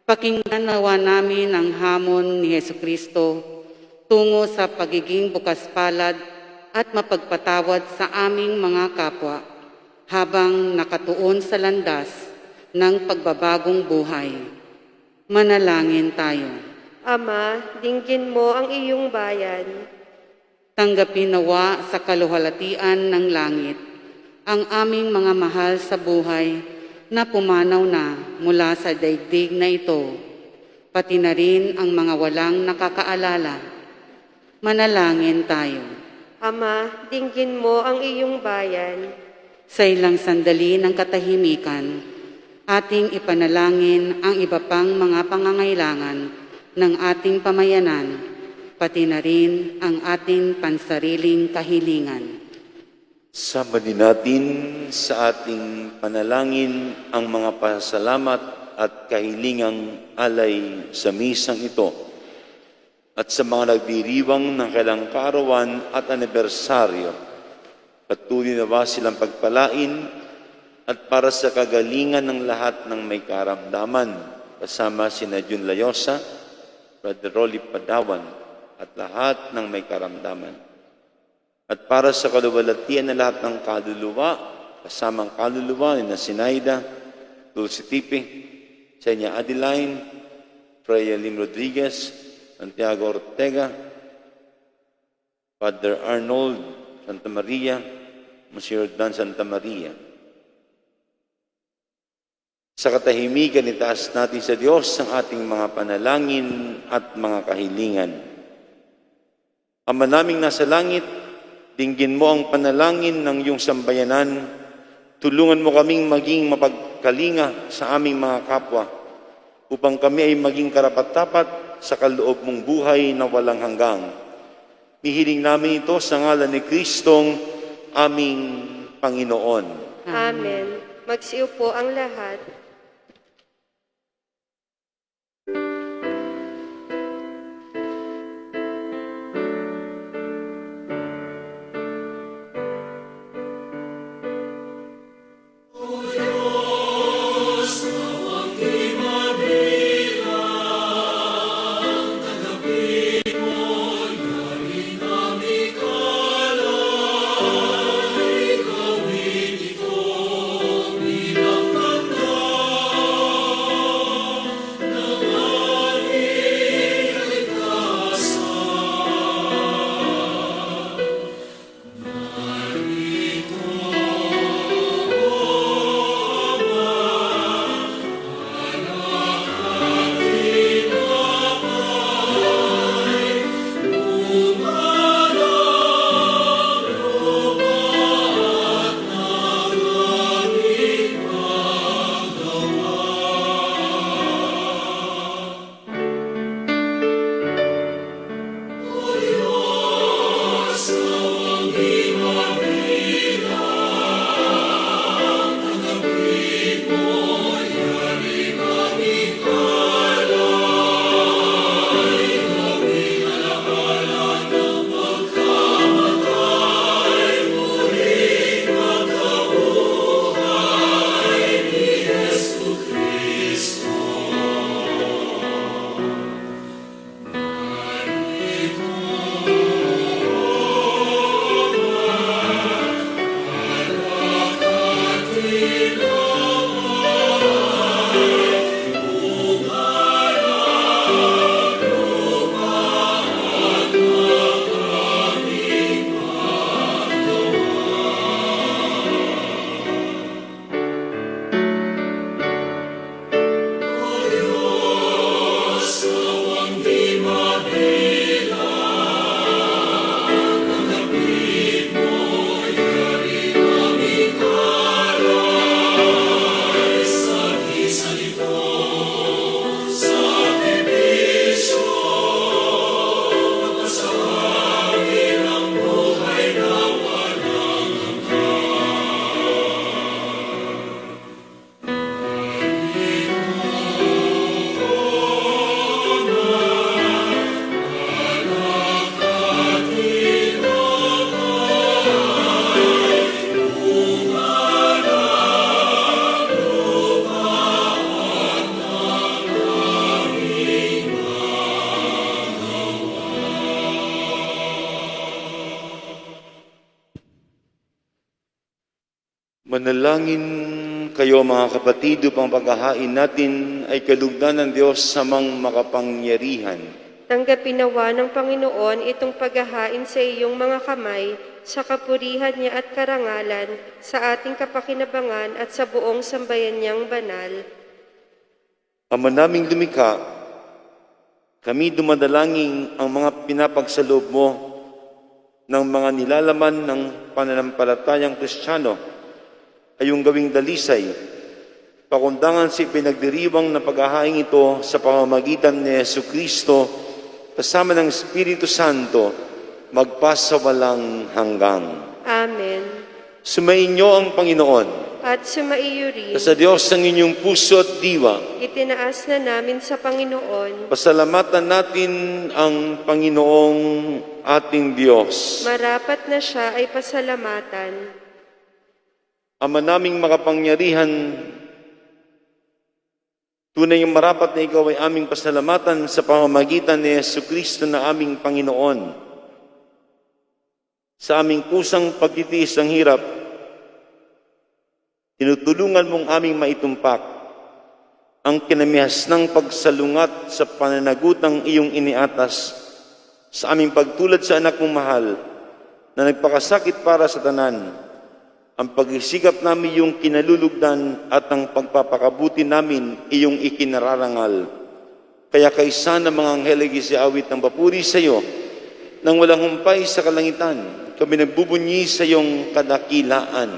Pakinggan nawa namin ang hamon ni Hesukristo tungo sa pagiging bukas palad at mapagpatawad sa aming mga kapwa habang nakatuon sa landas ng pagbabagong buhay. Manalangin tayo. Ama, dinggin mo ang iyong bayan. Tanggapin nawa sa kaluhalatian ng langit ang aming mga mahal sa buhay na pumanaw na mula sa daigdig na ito, pati na rin ang mga walang nakakaalala. Manalangin tayo. Ama, dinggin mo ang iyong bayan. Sa ilang sandali ng katahimikan, ating ipanalangin ang iba pang mga pangangailangan ng ating pamayanan, pati na rin ang ating pansariling kahilingan. Sama din natin sa ating panalangin ang mga pasalamat at kahilingang alay sa misang ito at sa mga nagdiriwang ng kailang kaarawan at anibersaryo. Patuloy nawa silang pagpalain at para sa kagalingan ng lahat ng may karamdaman, kasama sina Jun Layosa, Brother Rolly Padawan, at lahat ng may karamdaman. At para sa kaluwalhatian ng lahat ng kaluluwa, kasamang kaluluwa ni Sinaida, Dulce Tipe, Senya Adeline, Freya Lim Rodriguez, Santiago Ortega, Father Arnold Santa Maria, Monsieur Dan Santa Maria. Sa katahimikan, itaas natin sa Diyos ang ating mga panalangin at mga kahilingan. Ama naming nasa langit, dinggin mo ang panalangin ng iyong sambayanan. Tulungan mo kaming maging mapagkalinga sa aming mga kapwa upang kami ay maging karapat-dapat sa kaloob mong buhay na walang hanggang. Nihiling namin ito sa ngalan ni Kristong aming Panginoon. Amen. Magsiupo ang lahat. Manalangin kayo mga kapatid upang paghahain natin ay kalugdan ng Diyos sa mang makapangyarihan. Tanggapin nawa ng Panginoon itong paghahain sa iyong mga kamay sa kapurihan niya at karangalan sa ating kapakinabangan at sa buong sambayan niyang banal. Ama naming lumikha, kami dumadalangin ang mga pinapagsalob mo ng mga nilalaman ng pananampalatayang Kristiyano ay yung gawing dalisay, pakundangan si pinagdiriwang na paghahain ito sa pamamagitan ni Jesucristo kasama ng Espiritu Santo magpasawalang hanggang. Amen. Sumainyo ang Panginoon. At sumaiyo rin, Sa Diyos ng inyong puso at diwa, itinaas na namin sa Panginoon. pasalamatan natin ang Panginoong ating Diyos. Marapat na siya ay pasalamatan. Ama naming makapangyarihan, tunay yung marapat na ikaw ay aming pasalamatan sa pamamagitan ni Jesucristo na aming Panginoon. Sa aming kusang pagtitiis ng hirap, tinutulungan mong aming maitumpak ang kinamihas ng pagsalungat sa pananagutang iyong iniatas sa aming pagtulad sa anak mong mahal na nagpakasakit para sa tanan. Ang pagsisikap namin iyong kinalulugdan at ang pagpapakabuti namin iyong ikinararangal. Kaya kaisa ng mga anghel ay awit ng papuri sa iyo nang walang humpay sa kalangitan. Kami nagbubunyi sa iyong kadakilaan.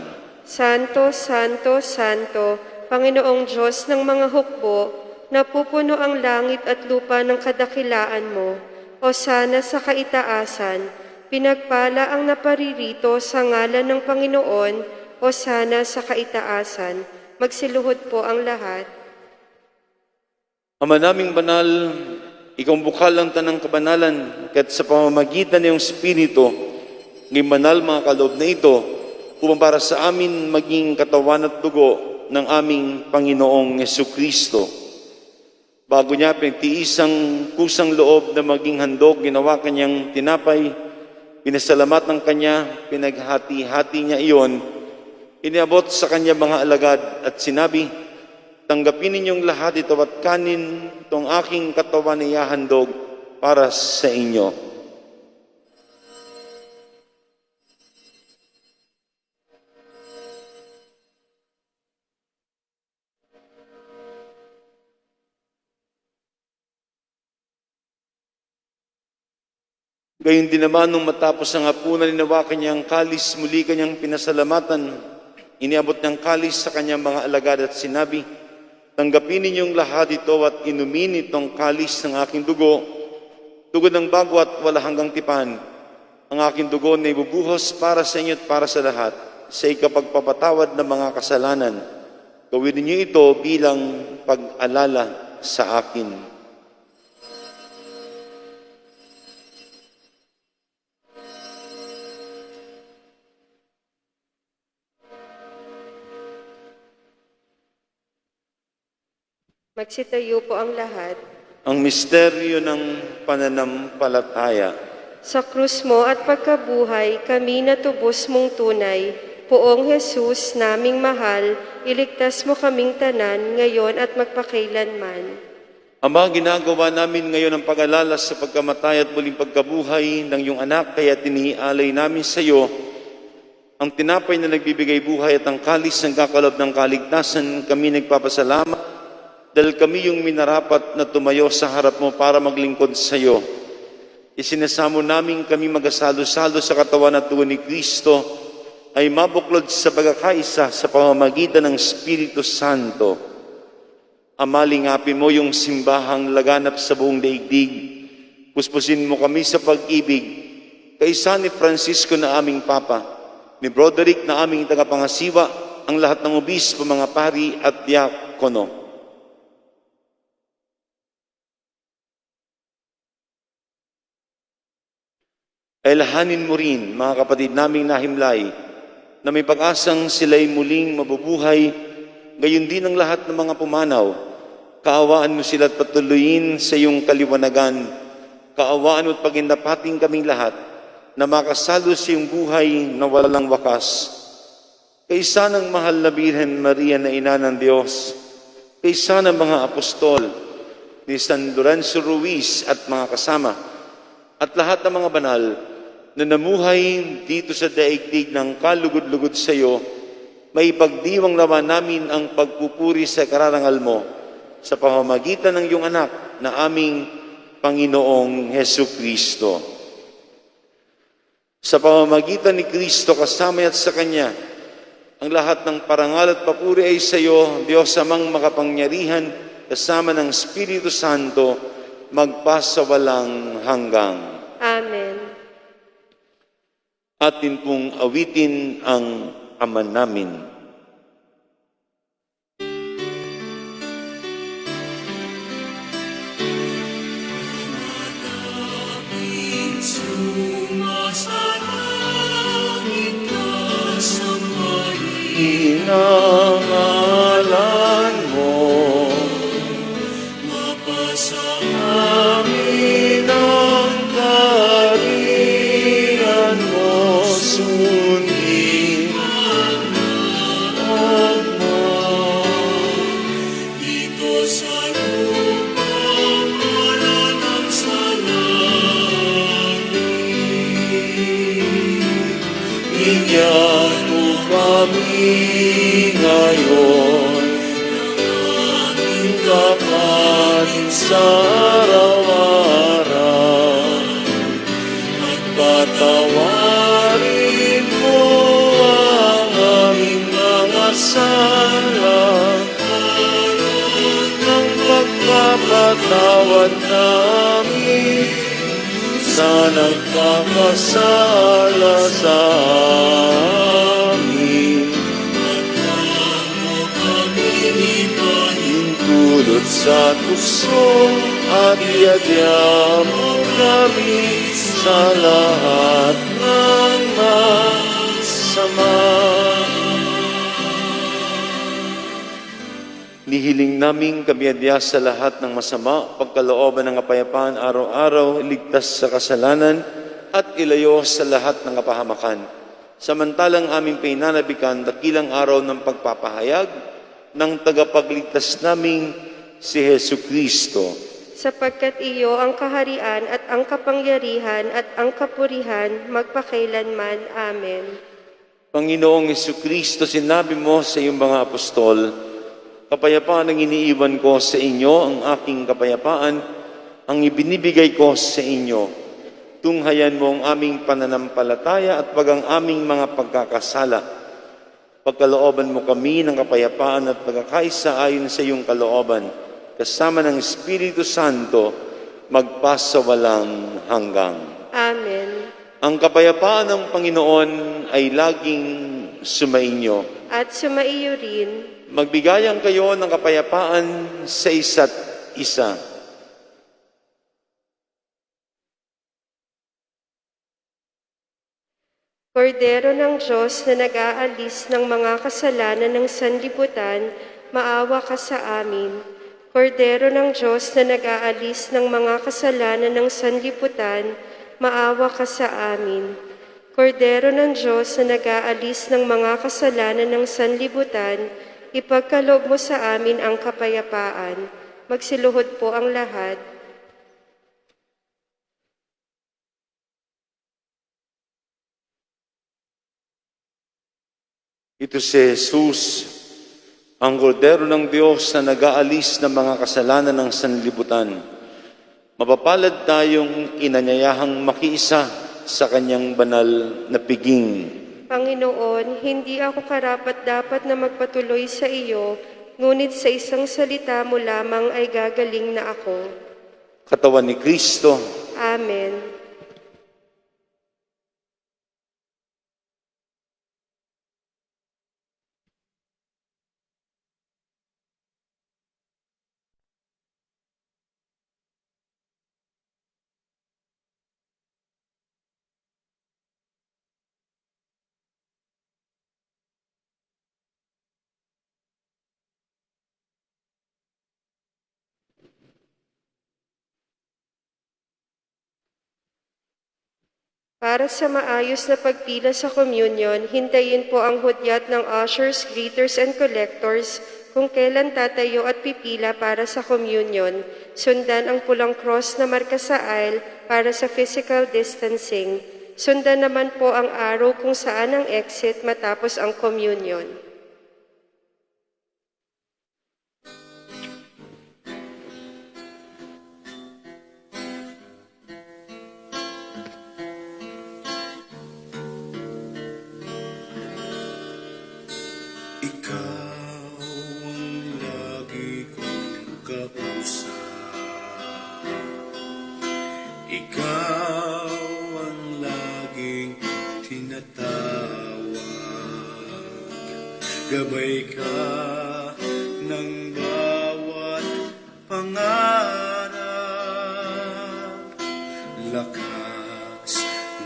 Santo, Santo, Santo, Panginoong Diyos ng mga hukbo, napupuno ang langit at lupa ng kadakilaan mo. Hosana sa kaitaasan. Pinagpala ang naparirito sa ngalan ng Panginoon, Hosana sa kaitaasan. Magsiluhod po ang lahat. Ama naming banal, ikaw bukal ang tanang kabanalan, kaya't sa pamamagitan ng iyong Espiritu, ngayong banal mga kaloob na ito, upang para sa amin maging katawan at dugo ng aming Panginoong Jesucristo. Bago niya pinagtiis ang kusang loob na maging handog, ginawa kanyang tinapay, pinasalamatan ng kanya, pinaghati-hati niya iyon, iniabot sa kanya mga alagad at sinabi, tanggapin ninyong lahat ito at kanin itong aking katawan na ihahandog para sa inyo. Gayun din naman nung matapos ang hapunan, linawakan niya ang kalis, muli kanyang pinasalamatan. Iniabot niyang kalis sa kanyang mga alagad at sinabi, tanggapin ninyong lahat ito at inumin itong kalis ng aking dugo, dugo ng bago at wala hanggang tipan. Ang aking dugo na ibubuhos para sa inyo at para sa lahat, sa ikapagpapatawad ng mga kasalanan. Gawin niyo ito bilang pag-alala sa akin. Magsitayo po ang lahat. Ang misteryo ng pananampalataya. Sa krus mo at pagkabuhay, kami natubos mong tunay. Poong Jesus, naming mahal, iligtas mo kaming tanan, ngayon at magpakailanman. Ama, ginagawa namin ngayon ang pag-alala sa pagkamatay at muling pagkabuhay ng iyong anak, kaya tinialay namin sa iyo ang tinapay na nagbibigay buhay at ang kalis ng kakalob ng kaligtasan. Kami nagpapasalamat dahil kami yung minarapat na tumayo sa harap mo para maglingkod sa iyo. Isinasamo namin kami magasalo-salo sa katawan at dugo ni Kristo ay mabuklod sa pagkakaisa sa pamamagitan ng Espiritu Santo. Ama, lingapin mo yung simbahang laganap sa buong daigdig. Puspusin mo kami sa pag-ibig. Kaisa ni Francisco na aming Papa, ni Broderick na aming tagapangasiwa, ang lahat ng obispo, mga pari at diakono. Alhanin mo rin, mga kapatid naming nahimlay, na may pag-asang sila'y muling mabubuhay, gayon din ang lahat ng mga pumanaw. Kaawaan mo sila at patuloyin sa iyong kaliwanagan. Kaawaan mo at pagindapating kaming lahat na makasalo sa iyong buhay na walang wakas. kaisa ng mahal na Birhen Maria na ina ng Diyos, kaisa ng mga apostol, ni San Lorenzo Ruiz at mga kasama, at lahat ng mga banal na namuhay dito sa daigdig ng kalugod-lugod sa iyo, may pagdiwang naman namin ang pagpupuri sa kararangal mo sa pamamagitan ng iyong anak na aming Panginoong Hesu Kristo. Sa pamamagitan ni Kristo kasama at sa Kanya, ang lahat ng parangal at papuri ay sa iyo, Diyos amang makapangyarihan, kasama ng Espiritu Santo, magpasawalang hanggang. Amen. Atin pong awitin ang Ama namin. Inangalan mo, amin ang kaharian mo, sundin ang mo. Dito sa lupa, maranang sa langit. Bigyan mo kami ngayon ng aming kakanin sa araw-araw, at patawarin mo ang aming mga sala, ng pagpapatawad namin sa nagkakasala sa amin. Hintulot sa tukso at iadya mo kami sa lahat ng masama. Nihiling naming kabiadya sa lahat ng masama, pagkalooban ng kapayapaan araw-araw, iligtas sa kasalanan, at ilayo sa lahat ng kapahamakan. Samantalang aming pinanabikan, dakilang araw ng pagpapahayag ng tagapagligtas naming si Hesu Kristo. Sapagkat iyo ang kaharian at ang kapangyarihan at ang kapurihan magpakailanman. Amen. Panginoong Hesu Kristo, sinabi mo sa iyong mga apostol, kapayapaan ang iniiwan ko sa inyo, ang aking kapayapaan, ang ibinibigay ko sa inyo. Tunghayan mo ang aming pananampalataya at wag ang aming mga pagkakasala. Pagkalooban mo kami ng kapayapaan at pagkakaisa ayon sa iyong kalooban, kasama ng Espiritu Santo, magpasawalang hanggang. Amen. Ang kapayapaan ng Panginoon ay laging sumainyo. At sumaiyo rin. Magbigayan kayo ng kapayapaan sa isa't isa. Kordero ng Diyos na nag-aalis ng mga kasalanan ng sanlibutan, maawa ka sa amin. Kordero ng Diyos na nag-aalis ng mga kasalanan ng sanlibutan, maawa ka sa amin. Kordero ng Diyos na nag-aalis ng mga kasalanan ng sanlibutan, ipagkaloob mo sa amin ang kapayapaan. Magsiluhod po ang lahat. Ito si Jesus, ang kordero ng Diyos na nag-aalis ng mga kasalanan ng sanlibutan. Mapapalad tayong inanyayahang makiisa sa kanyang banal na piging. Panginoon, hindi ako karapat-dapat na magpatuloy sa iyo, ngunit sa isang salita mo lamang ay gagaling na ako. Katawan ni Kristo, Amen. Para sa maayos na pagpila sa communion, hintayin po ang hudyat ng ushers, greeters, and collectors kung kailan tatayo at pipila para sa communion. Sundan ang pulang cross na marka sa aisle para sa physical distancing. Sundan naman po ang arrow kung saan ang exit matapos ang communion. Ikaw ang lagi kong kausap. Ikaw ang laging tinatawag. Gabay ka ng bawat pangarap. Lakas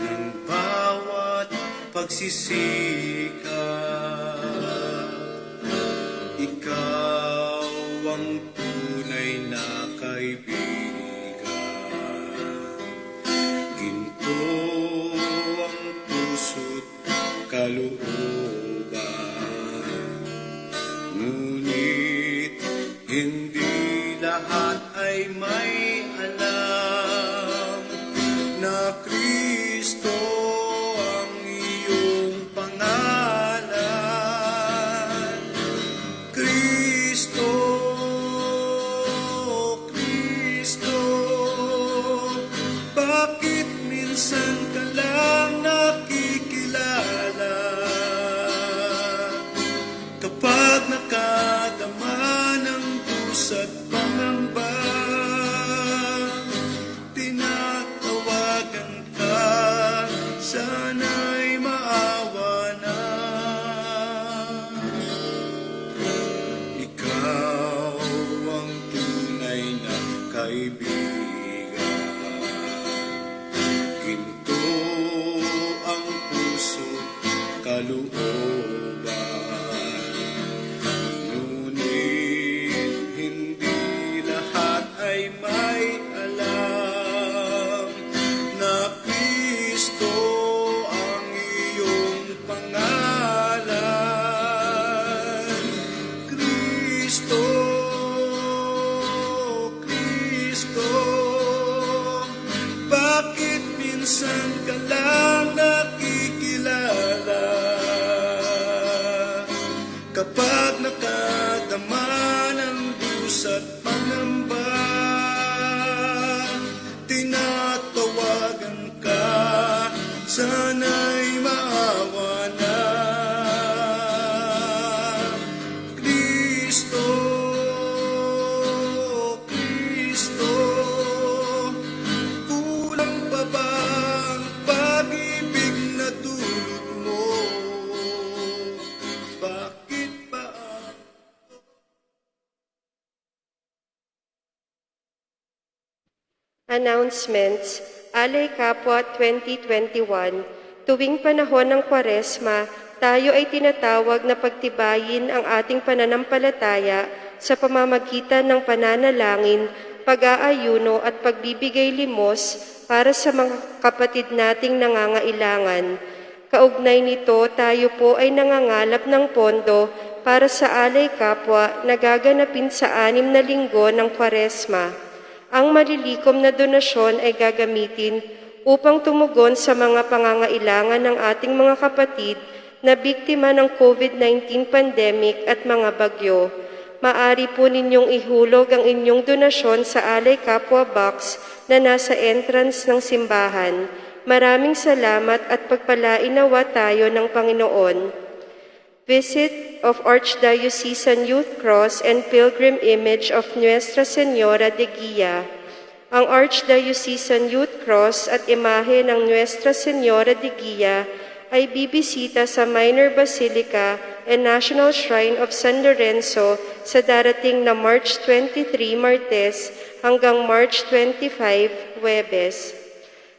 ng bawat pagsisikap. Ikaw ang tunay na kaibigan. Ginto ang puso't kalooban. Ngunit hindi lahat ay may alam na Kristo ang iyong pangalan. Kristo, Kristo, bakit minsan ka lang nakikilala? Kapag nakadama ng dusa't pangamba, tinatawagan ka, sana'y maawa na. Ikaw ang tunay na kaibigan. Ginto ang puso, kalooban. Ngunit hindi lahat ay may alam na Kristo ang iyong pangalan. Kristo, Kristo, bakit minsan ka lang nakikilala? Kapag nakadama ng dusa't pangamba, tinatawagan ka, sana'y maawa na. Kristo, Kristo, kulang pa ba ang pag-ibig na dulot mo? Bakit ba ang Announcements, Alay Kapwa 2021. Tuwing panahon ng Kwaresma, tayo ay tinatawag na pagtibayin ang ating pananampalataya sa pamamagitan ng pananalangin, pag-aayuno at pagbibigay limos para sa mga kapatid nating nangangailangan. Kaugnay nito, tayo po ay nangangalap ng pondo para sa Alay Kapwa na gaganapin sa 6 na linggo ng Kwaresma. Ang malilikom na donasyon ay gagamitin upang tumugon sa mga pangangailangan ng ating mga kapatid na biktima ng COVID-19 pandemic at mga bagyo. Maaari po ninyong ihulog ang inyong donasyon sa Alay Kapwa Box na nasa entrance ng simbahan. Maraming salamat at pagpalain nawa tayo ng Panginoon. Visit of Archdiocesan Youth Cross and Pilgrim Image of Nuestra Señora de Guia. Ang Archdiocesan Youth Cross at imahe ng Nuestra Señora de Guia ay bibisita sa Minor Basilica and National Shrine of San Lorenzo sa darating na March 23, Martes hanggang March 25, Huwebes.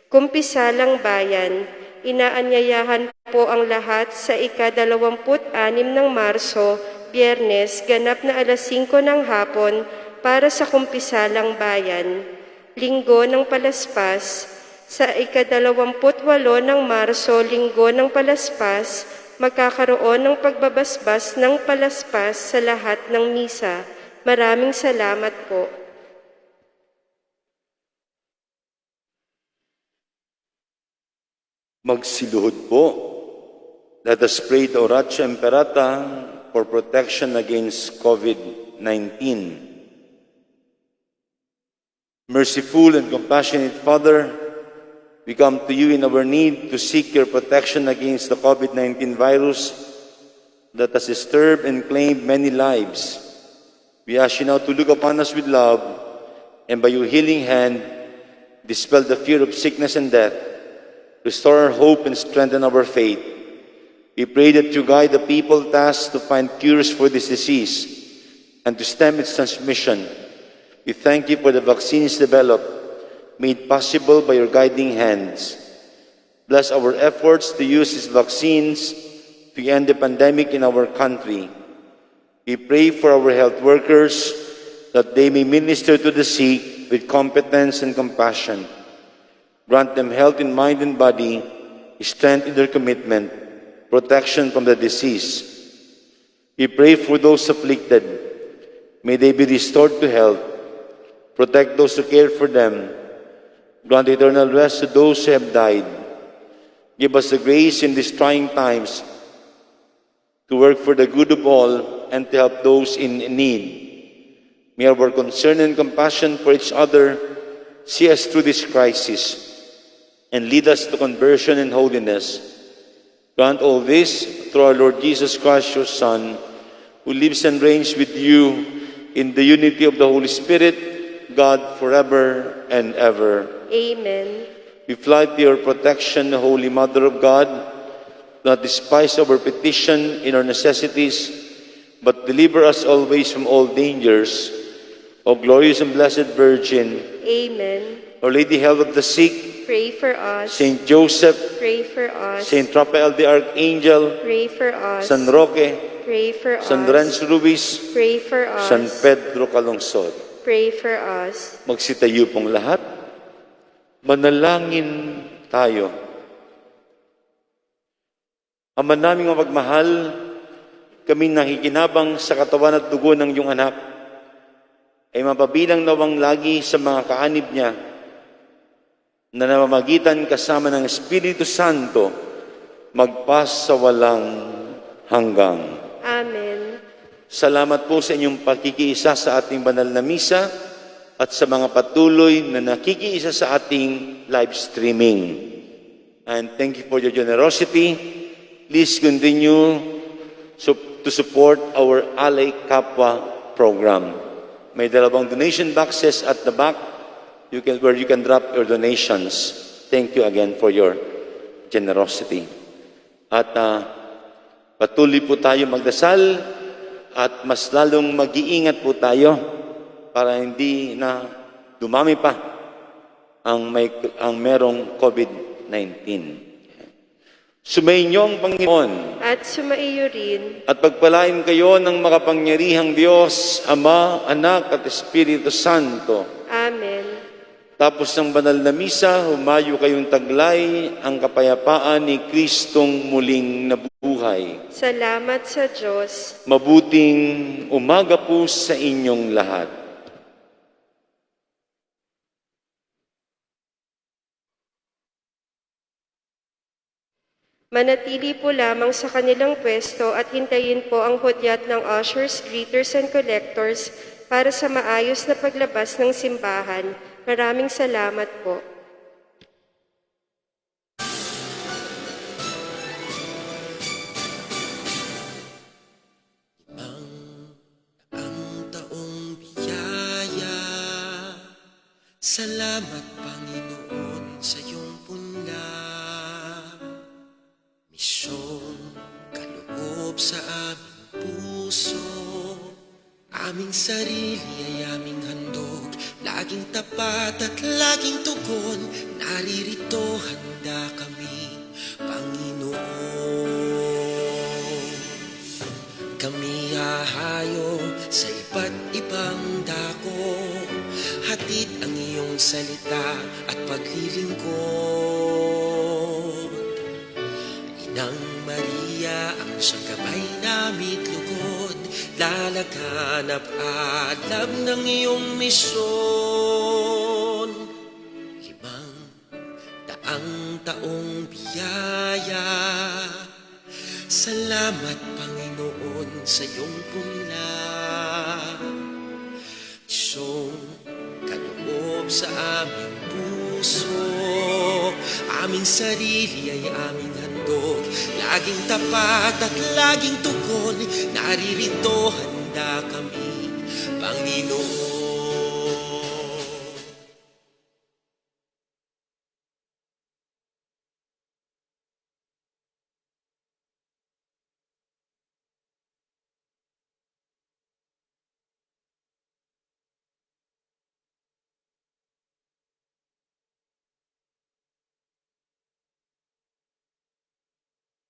Kumpisalang Bayan, inaanyayahan po ang lahat sa ika-26 ng Marso, Biyernes, ganap na alas 5 ng hapon para sa Kumpisalang Bayan. Linggo ng Palaspas, Sa ika-28 ng Marso, Linggo ng Palaspas, magkakaroon ng pagbabasbas ng palaspas sa lahat ng misa. Maraming salamat po. Magsiluhod po. Let us pray the Oratio Imperata for protection against COVID-19. Merciful and compassionate Father, we come to you in our need to seek your protection against the COVID-19 virus that has disturbed and claimed many lives. We ask you now to look upon us with love and by your healing hand, dispel the fear of sickness and death, restore our hope and strengthen our faith. We pray that you guide the people tasked to find cures for this disease and to stem its transmission. We thank you for the vaccines developed, made possible by your guiding hands. Bless our efforts to use these vaccines to end the pandemic in our country. We pray for our health workers that they may minister to the sick with competence and compassion. Grant them health in mind and body, strength in their commitment, protection from the disease. We pray for those afflicted. May they be restored to health. Protect those who care for them. Grant eternal rest to those who have died. Give us the grace in these trying times to work for the good of all and to help those in need. May our concern and compassion for each other see us through this crisis and lead us to conversion and holiness. Grant all this through our Lord Jesus Christ, your Son, who lives and reigns with you in the unity of the Holy Spirit, God, forever and ever. Amen. We fly to your protection, Holy Mother of God. Do not despise our petition in our necessities, but deliver us always from all dangers. O glorious and blessed Virgin, Amen. Our Lady, Health of the Sick, Pray for us. Saint Joseph, Pray for us. Saint Raphael the Archangel, Pray for us. San Roque, Pray for us. San Lorenzo Ruiz, Pray for us. San Pedro Calungsod. Pray for us. Magsitayo pong lahat. Manalangin tayo. Ama naming mapagmahal, kami nakikinabang sa katawan at dugo ng iyong anak, ay mapabilang nawang lagi sa mga kaanib niya na namamagitan kasama ng Espiritu Santo magpas sa walang hanggang. Amen. Salamat po sa inyong pakikiisa sa ating banal na misa at sa mga patuloy na nakikiisa sa ating live streaming. And thank you for your generosity. Please continue to support our Alay Kapwa program. May dalawang donation boxes at the back where you can drop your donations. Thank you again for your generosity. At patuloy po tayo magdasal at mas lalong mag-iingat po tayo para hindi na dumami pa ang merong COVID-19. Sumainyo ang Panginoon At sumaiyo rin. at pagpalain kayo ng makapangyarihang Diyos, Ama, Anak at Espiritu Santo. Amen. Tapos ng banal na misa, humayo kayong taglay ang kapayapaan ni Kristong muling nabuhay. Salamat sa Diyos. Mabuting umaga po sa inyong lahat. Manatili po lamang sa kanilang pwesto at hintayin po ang hudyat ng ushers, greeters, and collectors para sa maayos na paglabas ng simbahan. Maraming salamat po. Ang taong biyaya, salamat Panginoon sa iyong punla. Misyon, kaloob sa aming puso, aming sarili ay aming handog, laging tapat at laging tugon, naririto handa kami, Panginoon. Kami hahayo sa iba't ibang dako, hatid ang iyong salita at paglilingkod. Inang Maria, ang siyang gabay namit lugod, lalaganap alab ng iyong misyon. 500 taong biyaya, salamat Panginoon sa iyong punla. Isong kaloob sa aming puso, aming sarili ay aming handog, laging tapat at laging tugon, naririto handa kami, Panginoon.